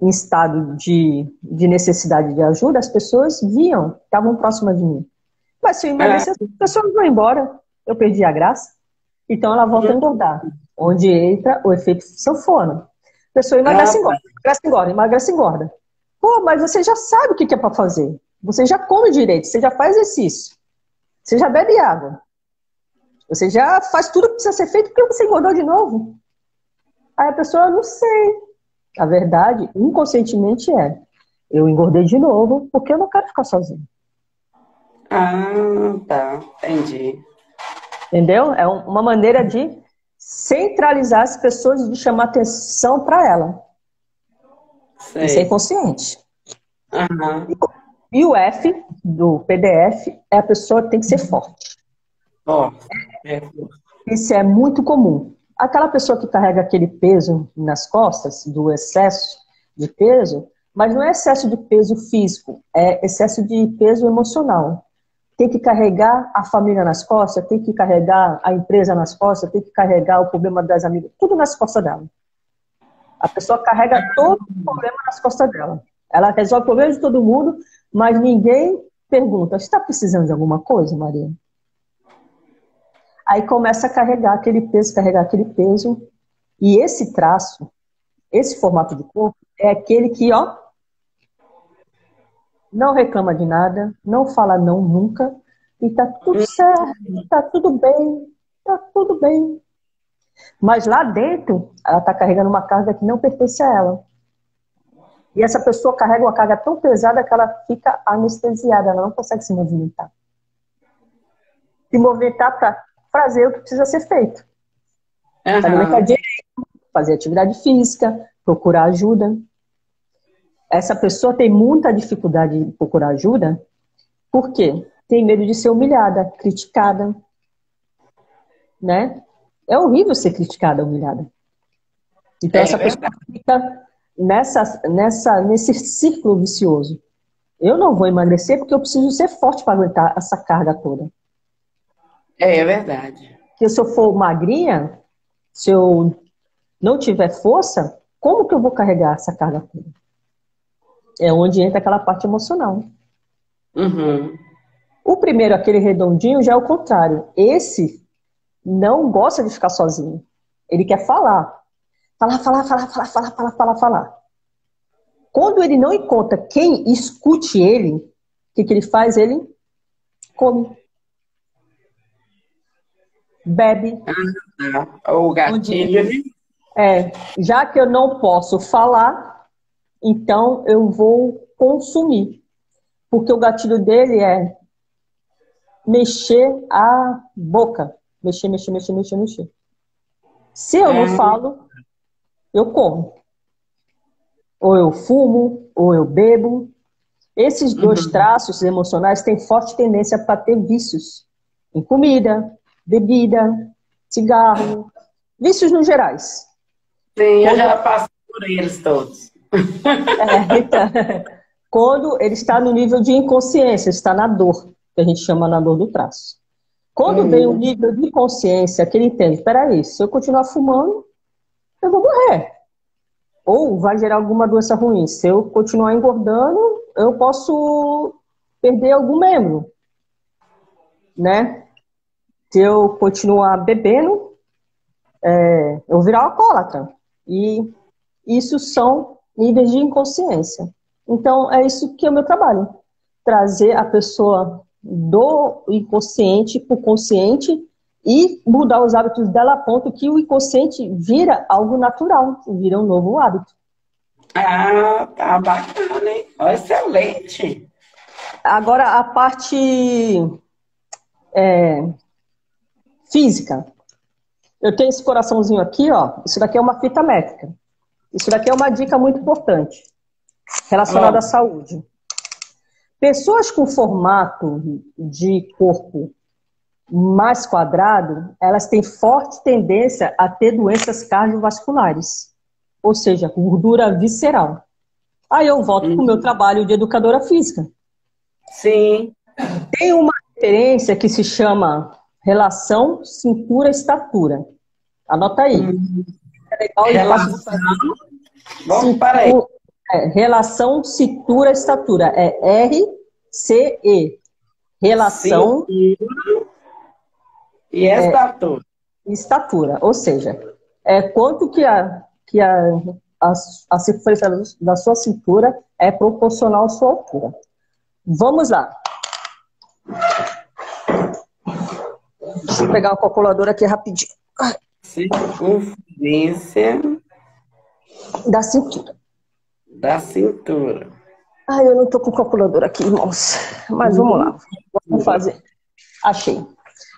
em estado de necessidade de ajuda, as pessoas viam, estavam próximas de mim. Mas se eu emagrecer, as pessoas vão embora. Eu perdi a graça. Então ela volta a engordar. Onde entra o efeito sanfona. A pessoa emagrece, emagrece, engorda. Pô, mas você já sabe o que é para fazer. Você já come direito, você já faz exercício. Você já bebe água. Você já faz tudo que precisa ser feito porque você engordou de novo. Aí a pessoa, não sei. A verdade, inconscientemente eu engordei de novo porque eu não quero ficar sozinha. Tá. Entendi. Entendeu? É uma maneira de centralizar as pessoas e de chamar atenção para ela. Sei. Isso é inconsciente. E o F do PDF é a pessoa que tem que ser forte. Isso é muito comum. Aquela pessoa que carrega aquele peso nas costas, do excesso de peso, mas não é excesso de peso físico, é excesso de peso emocional. Tem que carregar a família nas costas, tem que carregar a empresa nas costas, tem que carregar o problema das amigas, tudo nas costas dela. A pessoa carrega todo o problema nas costas dela. Ela resolve o problema de todo mundo, mas ninguém pergunta, você está precisando de alguma coisa, Maria? Aí começa a carregar aquele peso, e esse traço, esse formato de corpo, é aquele que, não reclama de nada, não fala não nunca, e tá tudo certo, tá tudo bem. Mas lá dentro, ela tá carregando uma carga que não pertence a ela. E essa pessoa carrega uma carga tão pesada que ela fica anestesiada, ela não consegue se movimentar. Se movimentar para fazer o que precisa ser feito. Alimentar direito, fazer atividade física, procurar ajuda. Essa pessoa tem muita dificuldade de procurar ajuda, por quê? Tem medo de ser humilhada, criticada, né? É horrível ser criticada, humilhada. Então essa pessoa fica nesse círculo vicioso. Eu não vou emagrecer porque eu preciso ser forte para aguentar essa carga toda. É verdade. Porque se eu for magrinha, se eu não tiver força, como que eu vou carregar essa carga toda? É onde entra aquela parte emocional. O primeiro, aquele redondinho, já é o contrário. Esse não gosta de ficar sozinho. Ele quer falar. Falar. Quando ele não encontra quem escute ele, o que ele faz? Ele come. bebe. Tá. O gatilho, né? Já que eu não posso falar, então eu vou consumir. Porque o gatilho dele é mexer a boca. Mexer, mexer, mexer, mexer, mexer. Se eu não falo, eu como. Ou eu fumo, ou eu bebo. Esses dois traços emocionais têm forte tendência para ter vícios em comida, bebida, cigarro, vícios no gerais. Sim, eu já passo por eles todos. Então, quando ele está no nível de inconsciência, está na dor, que a gente chama na dor do traço. Quando vem o nível de consciência, que ele entende, peraí, se eu continuar fumando, eu vou morrer. Ou vai gerar alguma doença ruim. Se eu continuar engordando, eu posso perder algum membro, né? Se eu continuar bebendo, eu vou virar alcoólatra. E isso são níveis de inconsciência. Então, é isso que é o meu trabalho. Trazer a pessoa do inconsciente para o consciente e mudar os hábitos dela a ponto que o inconsciente vira algo natural, vira um novo hábito. Ah, tá bacana, hein? Excelente. Agora, a parte física. Eu tenho esse coraçãozinho aqui, ó. Isso daqui é uma fita métrica. Isso daqui é uma dica muito importante relacionada à saúde. Pessoas com formato de corpo mais quadrado, elas têm forte tendência a ter doenças cardiovasculares, ou seja, gordura visceral. Aí eu volto para o meu trabalho de educadora física. Sim. Tem uma referência que se chama relação cintura-estatura. Anota aí. É legal e fácil de fazer. Vamos para aí. Relação cintura-estatura. É RCE. Relação... Cintura e estatura. Estatura. Ou seja, quanto que a circunferência da sua cintura é proporcional à sua altura. Vamos lá. Deixa eu pegar uma calculadora aqui rapidinho. Circunferência da cintura. Da cintura. Ai, eu não tô com calculadora aqui, irmãos. Mas vamos lá. Vamos fazer. Achei.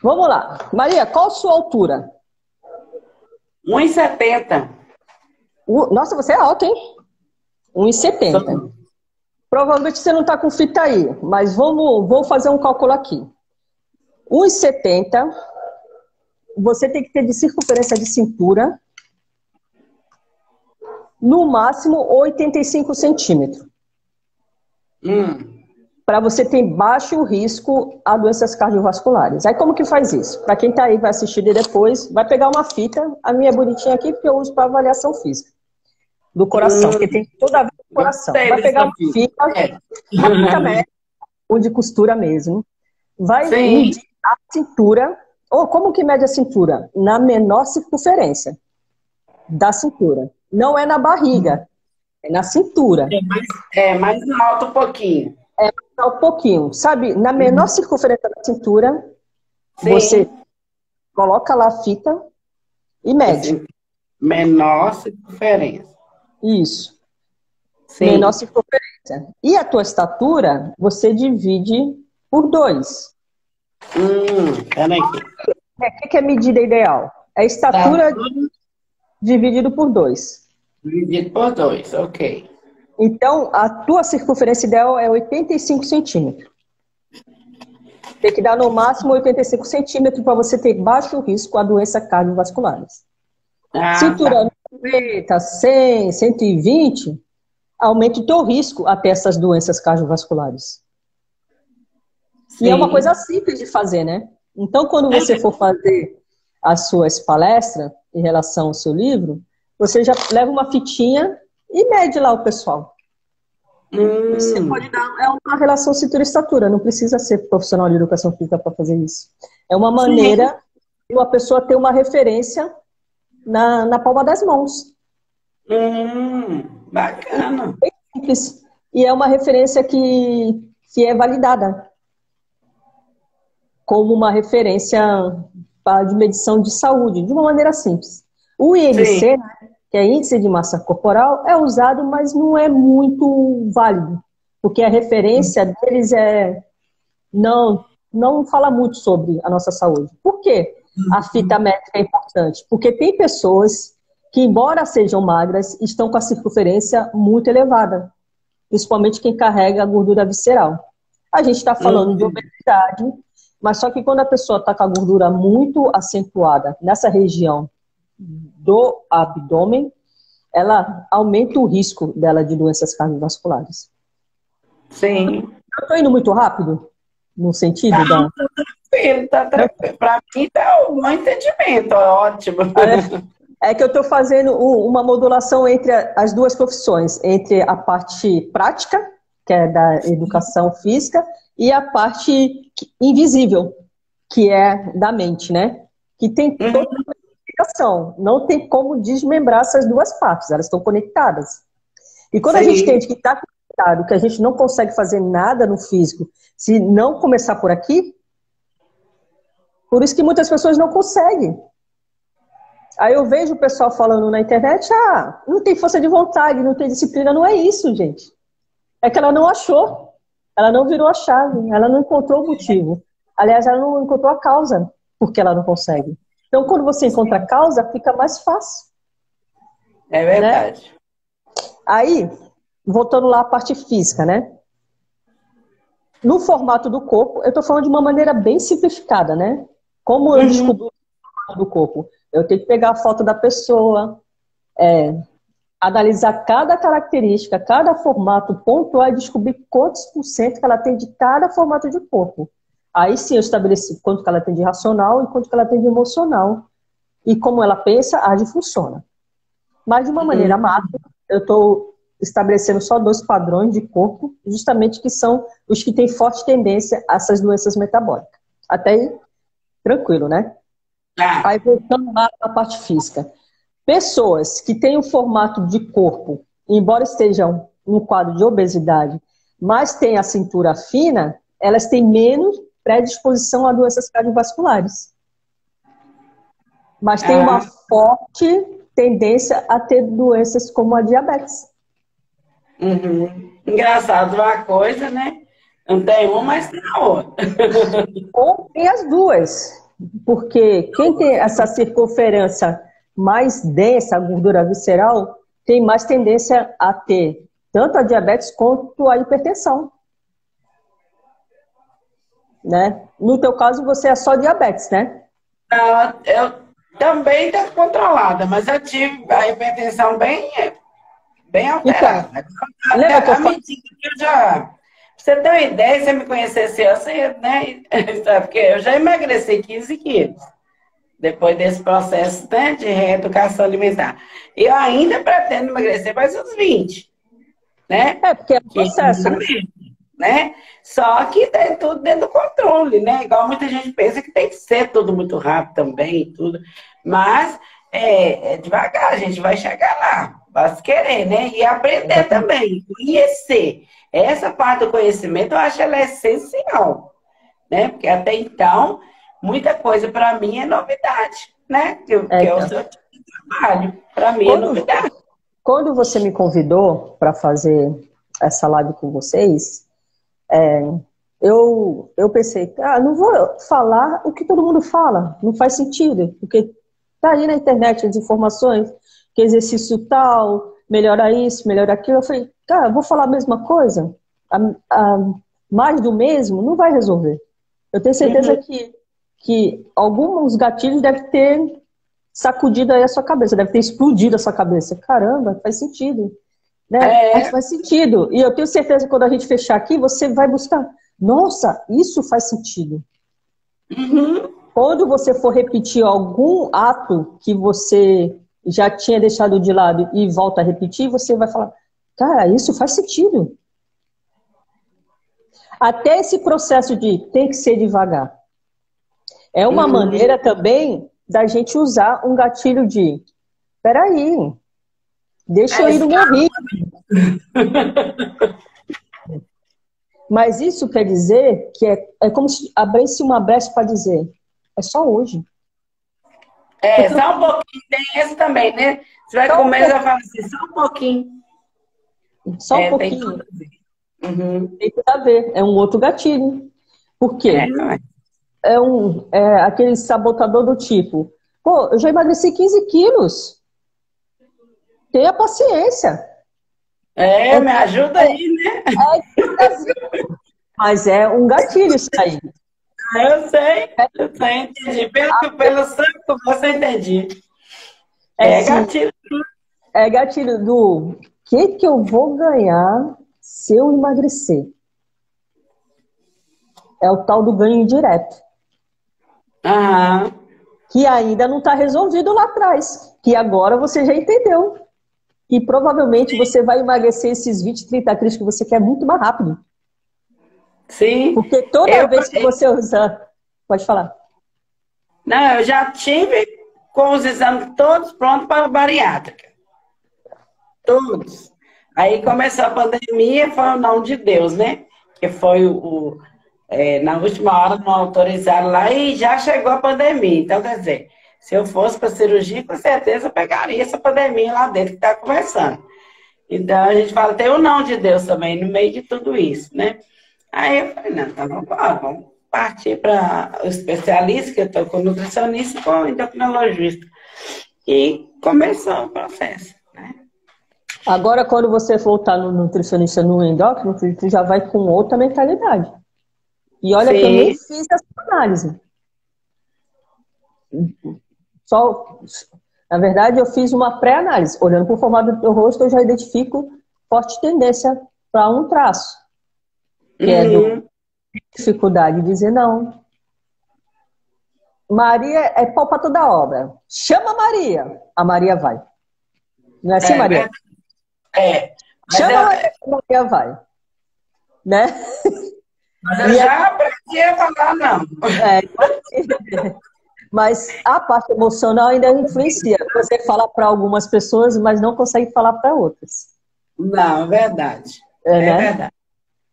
Vamos lá. Maria, qual a sua altura? 1,70. Nossa, você é alta, hein? 1,70. Provavelmente você não tá com fita aí, mas vou fazer um cálculo aqui. 1,70. Você tem que ter de circunferência de cintura no máximo 85 centímetros. Para você ter baixo risco a doenças cardiovasculares. Aí como que faz isso? Para quem está aí, vai assistir depois, vai pegar uma fita, a minha bonitinha aqui, porque eu uso para avaliação física do coração, porque tem toda a ver com o coração. Vai pegar uma fita, ou de costura mesmo, vai medir a cintura, ou como que mede a cintura? Na menor circunferência da cintura. Não é na barriga, é na cintura. Mais alto um pouquinho. Um pouquinho, sabe? Na menor circunferência da cintura, você coloca lá a fita e mede. Menor circunferência. Isso. Menor circunferência. E a tua estatura, você divide por 2. Peraí. O que é medida ideal? É estatura dividido por 2. Dividido por 2, ok. Então, a tua circunferência ideal é 85 centímetros. Tem que dar no máximo 85 centímetros para você ter baixo risco a doenças cardiovasculares. Cintura 90, 100, 120, aumenta o teu risco a ter essas doenças cardiovasculares. E é uma coisa simples de fazer, né? Então, quando você for fazer as suas palestras em relação ao seu livro, você já leva uma fitinha e mede lá o pessoal. Você pode dar uma relação cintura-estatura, não precisa ser profissional de educação física para fazer isso. É uma maneira de uma pessoa ter uma referência na palma das mãos. Bacana. É simples. E é uma referência que é validada como uma referência de medição de saúde, de uma maneira simples. O IMC, né, que é Índice de Massa Corporal, é usado, mas não é muito válido, porque a referência deles não fala muito sobre a nossa saúde. Por quê? A fita métrica é importante, porque tem pessoas que, embora sejam magras, estão com a circunferência muito elevada, principalmente quem carrega a gordura visceral. A gente está falando de obesidade, mas só que quando a pessoa está com a gordura muito acentuada nessa região do abdômen, ela aumenta o risco dela de doenças cardiovasculares. Sim. Eu estou indo muito rápido no sentido da... Tá tranquilo. Para mim tá um bom entendimento, ótimo. É que eu estou fazendo uma modulação entre as duas profissões, entre a parte prática, que é da educação física, e a parte invisível, que é da mente, né? Que tem toda uma explicação. Não tem como desmembrar essas duas partes, elas estão conectadas. E quando a gente entende que está conectado, que a gente não consegue fazer nada no físico, se não começar por aqui, por isso que muitas pessoas não conseguem. Aí eu vejo o pessoal falando na internet, não tem força de vontade, não tem disciplina. Não é isso, gente. É que ela não achou. Ela não virou a chave. Ela não encontrou o motivo. Aliás, ela não encontrou a causa porque ela não consegue. Então, quando você encontra a causa, fica mais fácil. É verdade. Né? Aí, voltando lá à parte física, né? No formato do corpo, eu estou falando de uma maneira bem simplificada, né? Como eu descobri o formato do corpo? Eu tenho que pegar a foto da pessoa, analisar cada característica, cada formato, pontuar e descobrir quantos por cento que ela tem de cada formato de corpo. Aí sim eu estabeleci quanto que ela tem de racional e quanto que ela tem de emocional. E como ela pensa, age e funciona. Mas de uma maneira macro, eu estou estabelecendo só 2 padrões de corpo, justamente que são os que têm forte tendência a essas doenças metabólicas. Até aí, tranquilo, né? Aí voltando lá à parte física. Pessoas que têm um formato de corpo, embora estejam no quadro de obesidade, mas têm a cintura fina, elas têm menos predisposição a doenças cardiovasculares. Mas tem uma forte tendência a ter doenças como a diabetes. Engraçado uma coisa, né? Não tem uma, mas tem a outra. Ou tem as duas. Porque quem tem essa circunferência mais densa, a gordura visceral, tem mais tendência a ter tanto a diabetes quanto a hipertensão. Né? No teu caso, você é só diabetes, né? Eu também estou controlada, mas eu tive a hipertensão bem alterada. Então, lembra que eu falei? Pra você ter uma ideia, se você me conhecesse assim, né? Porque eu já emagreci 15 quilos. Depois desse processo, né, de reeducação alimentar. Eu ainda pretendo emagrecer mais uns 20. Né? Porque é um processo, né? Só que tem tudo dentro do controle, né? Igual muita gente pensa que tem que ser tudo muito rápido também, tudo. Mas é devagar, a gente vai chegar lá. Basta querer, né? E aprender também, conhecer. Essa parte do conhecimento, eu acho ela essencial, né? Porque até então, muita coisa para mim é novidade, né? Que é o seu tipo de trabalho. Para mim é novidade. Quando você me convidou para fazer essa live com vocês, eu pensei, não vou falar o que todo mundo fala, não faz sentido, porque tá aí na internet as informações, que exercício tal, melhora isso, melhora aquilo. Eu falei, eu vou falar a mesma coisa? Mais do mesmo não vai resolver. Eu tenho certeza que alguns gatilhos devem ter sacudido aí a sua cabeça, deve ter explodido a sua cabeça. Caramba, faz sentido. Né? Faz sentido. E eu tenho certeza que quando a gente fechar aqui, você vai buscar. Nossa, isso faz sentido. Quando você for repetir algum ato que você já tinha deixado de lado e volta a repetir, você vai falar, cara, isso faz sentido. Até esse processo de tem que ser devagar. É uma maneira também da gente usar um gatilho de peraí, deixa eu ir no meu ritmo. Mas isso quer dizer que é como se abrisse uma brecha para dizer, é só hoje. É, só um pouquinho. Tem esse também, né? Você vai comer, você vai falar assim, só um pouquinho. Só um Tem pouquinho. tudo a ver. Uhum. Tem tudo a ver. É um outro gatilho. Por quê? Não é? É aquele sabotador do tipo, pô, eu já emagreci 15 quilos. Tenha paciência. Me ajuda aí, né? Mas é um gatilho isso aí. Eu sei, entendi. Pelo sangue que você entendi. É, sim, Gatilho. é gatilho do que eu vou ganhar se eu emagrecer. É o tal do ganho direto. Aham. Que ainda não está resolvido lá atrás. Que agora você já entendeu. E provavelmente você vai emagrecer esses 20, 30 quilos que você quer muito mais rápido. Sim. Porque toda vez que você usa... Pode falar. Não, eu já tive com os exames todos prontos para a bariátrica. Todos. Aí começou a pandemia, foi o não de Deus, né? Que foi na última hora não autorizaram lá e já chegou a pandemia. Então, quer dizer, se eu fosse para cirurgia, com certeza eu pegaria essa pandemia lá dentro que está começando. Então, a gente fala, tem o não de Deus também no meio de tudo isso, né? Aí eu falei, não, então vamos partir para o especialista, que eu estou com nutricionista e com endocrinologista. E começou o processo, né? Agora, quando você voltar no nutricionista, no endócrino, você já vai com outra mentalidade. E olha que eu nem fiz essa análise. Na verdade, eu fiz uma pré-análise. Olhando para o formato do teu rosto, eu já identifico forte tendência para um traço. Que é dificuldade de dizer não. Maria é pau para toda obra. Chama a Maria. A Maria vai. Não é assim, Maria? Chama a Maria vai. Né? Mas eu já aprendi a falar não. Mas a parte emocional ainda influencia. Você fala para algumas pessoas, mas não consegue falar para outras. Não, é verdade. Né? Verdade.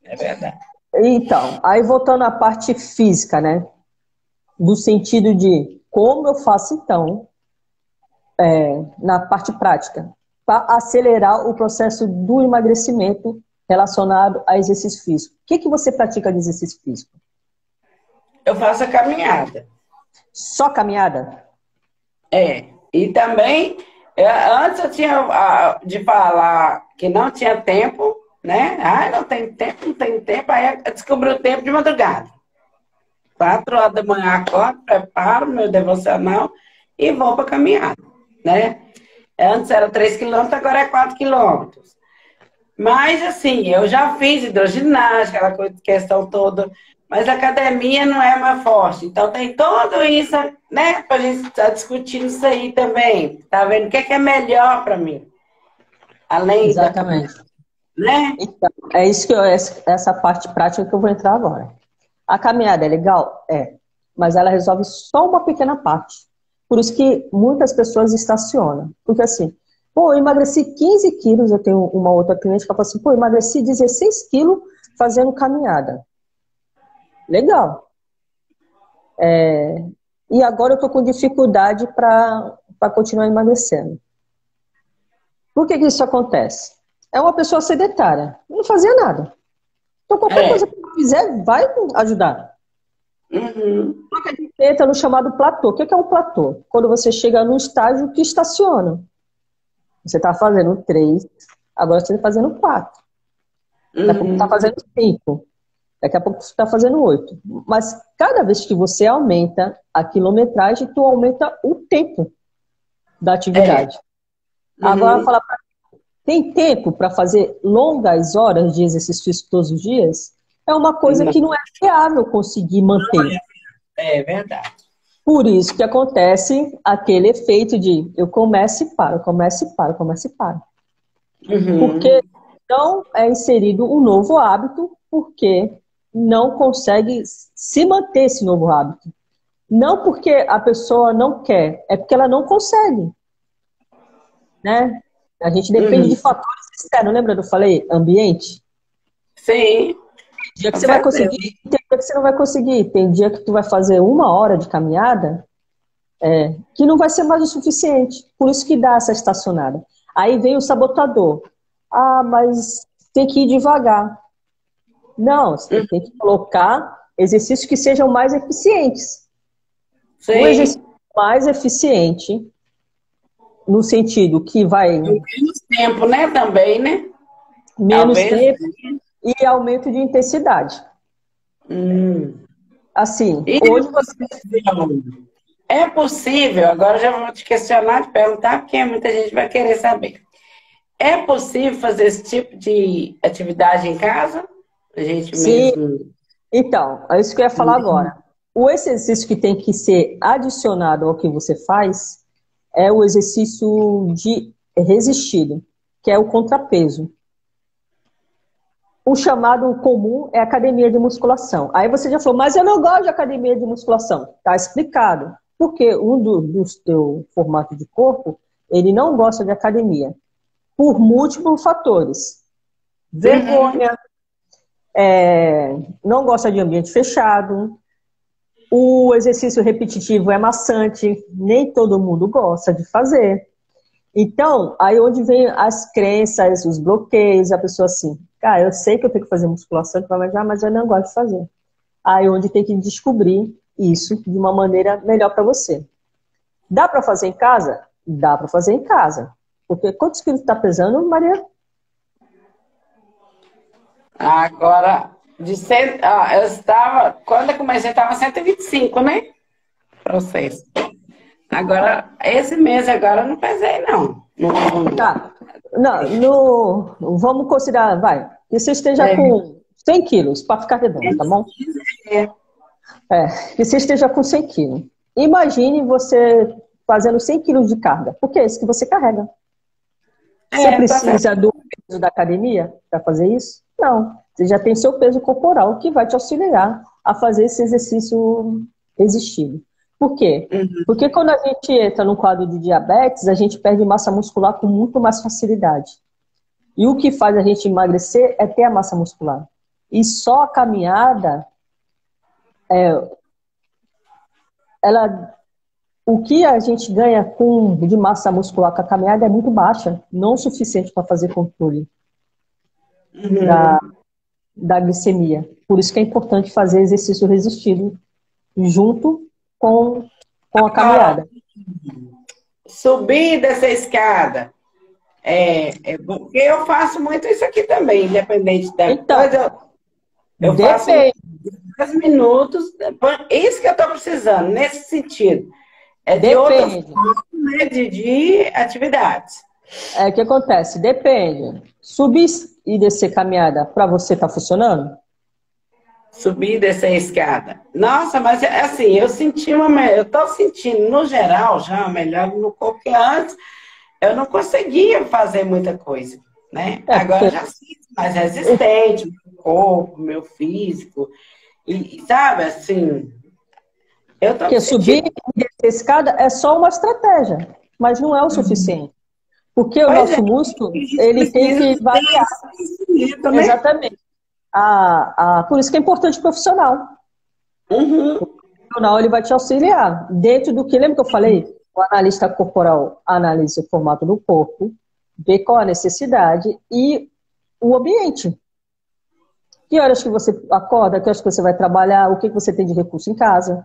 É verdade. Então, aí voltando à parte física, né? Do sentido de como eu faço, então, na parte prática, para acelerar o processo do emagrecimento relacionado a exercício físico. O que você pratica de exercício físico? Eu faço a caminhada. Só caminhada? E também, antes eu tinha de falar que não tinha tempo, né? Não tem tempo. Aí eu descobri o tempo de madrugada. 4 horas da manhã acordo, preparo meu devocional e vou para caminhada, né? Antes era 3 quilômetros, agora é 4 quilômetros. Mas, assim, eu já fiz hidroginástica, aquela questão toda, mas a academia não é mais forte. Então, tem tudo isso, né? Pra gente estar discutindo isso aí também. Tá vendo? O que é melhor para mim? Além Exatamente. Né? Então, é isso que essa parte prática que eu vou entrar agora. A caminhada é legal? É. Mas ela resolve só uma pequena parte. Por isso que muitas pessoas estacionam. Porque assim, pô, eu emagreci 15 quilos, eu tenho uma outra cliente que fala assim, pô, eu emagreci 16 quilos fazendo caminhada. Legal. E agora eu tô com dificuldade para continuar emagrecendo. Por que isso acontece? É uma pessoa sedentária, não fazia nada. Então qualquer coisa que eu fizer vai ajudar. Só que a gente entra no chamado platô. O que é um platô? Quando você chega num estágio que estaciona. Você está fazendo 3, agora você está fazendo 4. Daqui a pouco está fazendo 5. Daqui a pouco você está fazendo 8. Mas cada vez que você aumenta a quilometragem, tu aumenta o tempo da atividade. Agora, fala pra mim, tem tempo para fazer longas horas de exercício físico todos os dias? É uma coisa que não é viável conseguir manter. É verdade. Por isso que acontece aquele efeito de eu começo e paro, começo e paro, começo e paro. Porque não é inserido um novo hábito, porque não consegue se manter esse novo hábito. Não porque a pessoa não quer, é porque ela não consegue. Né? A gente depende de fatores externos. Lembra que eu falei? Ambiente? Sim. Tem dia que você vai conseguir, tem dia que você não vai conseguir. Tem dia que tu vai fazer 1 hora de caminhada, que não vai ser mais o suficiente. Por isso que dá essa estacionada. Aí vem o sabotador. Ah, mas tem que ir devagar. Não, você tem que colocar exercícios que sejam mais eficientes. Sim. Um exercício mais eficiente, no sentido que vai... Menos tempo, né? Também, né? Menos Talvez. tempo e aumento de intensidade. Assim, E hoje você... é possível, agora já vou te questionar, te perguntar, porque muita gente vai querer saber. É possível fazer esse tipo de atividade em casa? A gente Sim. mesmo. Então, é isso que eu ia falar agora. O exercício que tem que ser adicionado ao que você faz é o exercício de resistido, que é o contrapeso. O chamado comum é academia de musculação. Aí você já falou, mas eu não gosto de academia de musculação. Tá explicado. Porque um dos teu formato de corpo, ele não gosta de academia. Por múltiplos fatores. Vergonha, não gosta de ambiente fechado, o exercício repetitivo é maçante, nem todo mundo gosta de fazer. Então, aí onde vem as crenças, os bloqueios, a pessoa assim, cara, eu sei que eu tenho que fazer musculação, mas eu não gosto de fazer. Aí onde tem que descobrir isso de uma maneira melhor para você. Dá para fazer em casa? Dá para fazer em casa. Porque quantos quilos está pesando, Maria? Agora, eu estava, quando eu comecei, estava 125, né? Para vocês. Agora, esse mês agora eu não pesei, não. Tá. Não, vamos considerar, vai, que você esteja com 100 quilos, para ficar redondo, tá bom? Que você esteja com 100 quilos. Imagine você fazendo 100 quilos de carga, porque é isso que você carrega. Você precisa do peso da academia para fazer isso? Não. Você já tem seu peso corporal que vai te auxiliar a fazer esse exercício resistido. Por quê? Porque quando a gente entra no quadro de diabetes, a gente perde massa muscular com muito mais facilidade. E o que faz a gente emagrecer é ter a massa muscular. E só a caminhada, o que a gente ganha de massa muscular com a caminhada é muito baixa, não o suficiente para fazer controle da glicemia. Por isso que é importante fazer exercício resistido junto com a caminhada. Subir dessa escada. Porque eu faço muito isso aqui também, independente da coisa. Eu faço 10 minutos. Isso que eu estou precisando, nesse sentido. De outras formas, né, de atividades. O que acontece? Depende. Subir e descer caminhada, para você tá funcionando? Subir e descer a escada. Nossa, mas assim, eu tô sentindo, no geral, já melhor no corpo que antes. Eu não conseguia fazer muita coisa, né? Agora já sinto mais resistente, meu corpo, meu físico. E sabe, assim, eu tô Porque subir e descer a escada é só uma estratégia, mas não é o suficiente. Porque o nosso músculo, ele tem que variar. Né? Exatamente. Por isso que é importante o profissional. O profissional, ele vai te auxiliar. Dentro do que, lembra que eu falei? O analista corporal analisa o formato do corpo, vê qual a necessidade e o ambiente. Que horas que você acorda, que horas que você vai trabalhar, o que você tem de recurso em casa.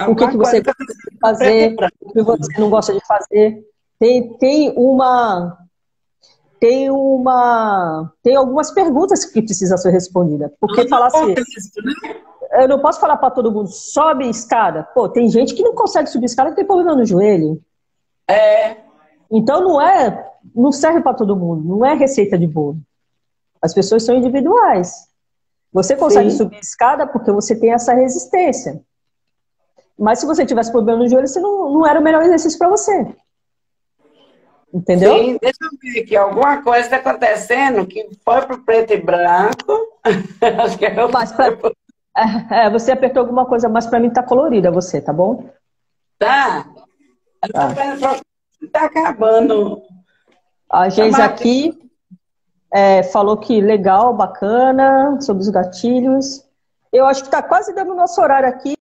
O que você gosta de fazer, o que você não gosta de fazer. Tem algumas perguntas que precisam ser respondidas. Porque falar assim, eu não posso falar para todo mundo, sobe escada. Pô, tem gente que não consegue subir escada porque tem problema no joelho. Então não serve para todo mundo, não é receita de bolo. As pessoas são individuais. Você consegue subir escada porque você tem essa resistência. Mas se você tivesse problema no joelho, você não era o melhor exercício para você. Entendeu? Sim, deixa eu ver aqui. Alguma coisa está acontecendo que foi pro preto e branco. Acho que você apertou alguma coisa, mas para mim tá colorida você, tá bom? Tá. Tá acabando. A Geisa aqui falou que legal, bacana, sobre os gatilhos. Eu acho que tá quase dando o nosso horário aqui.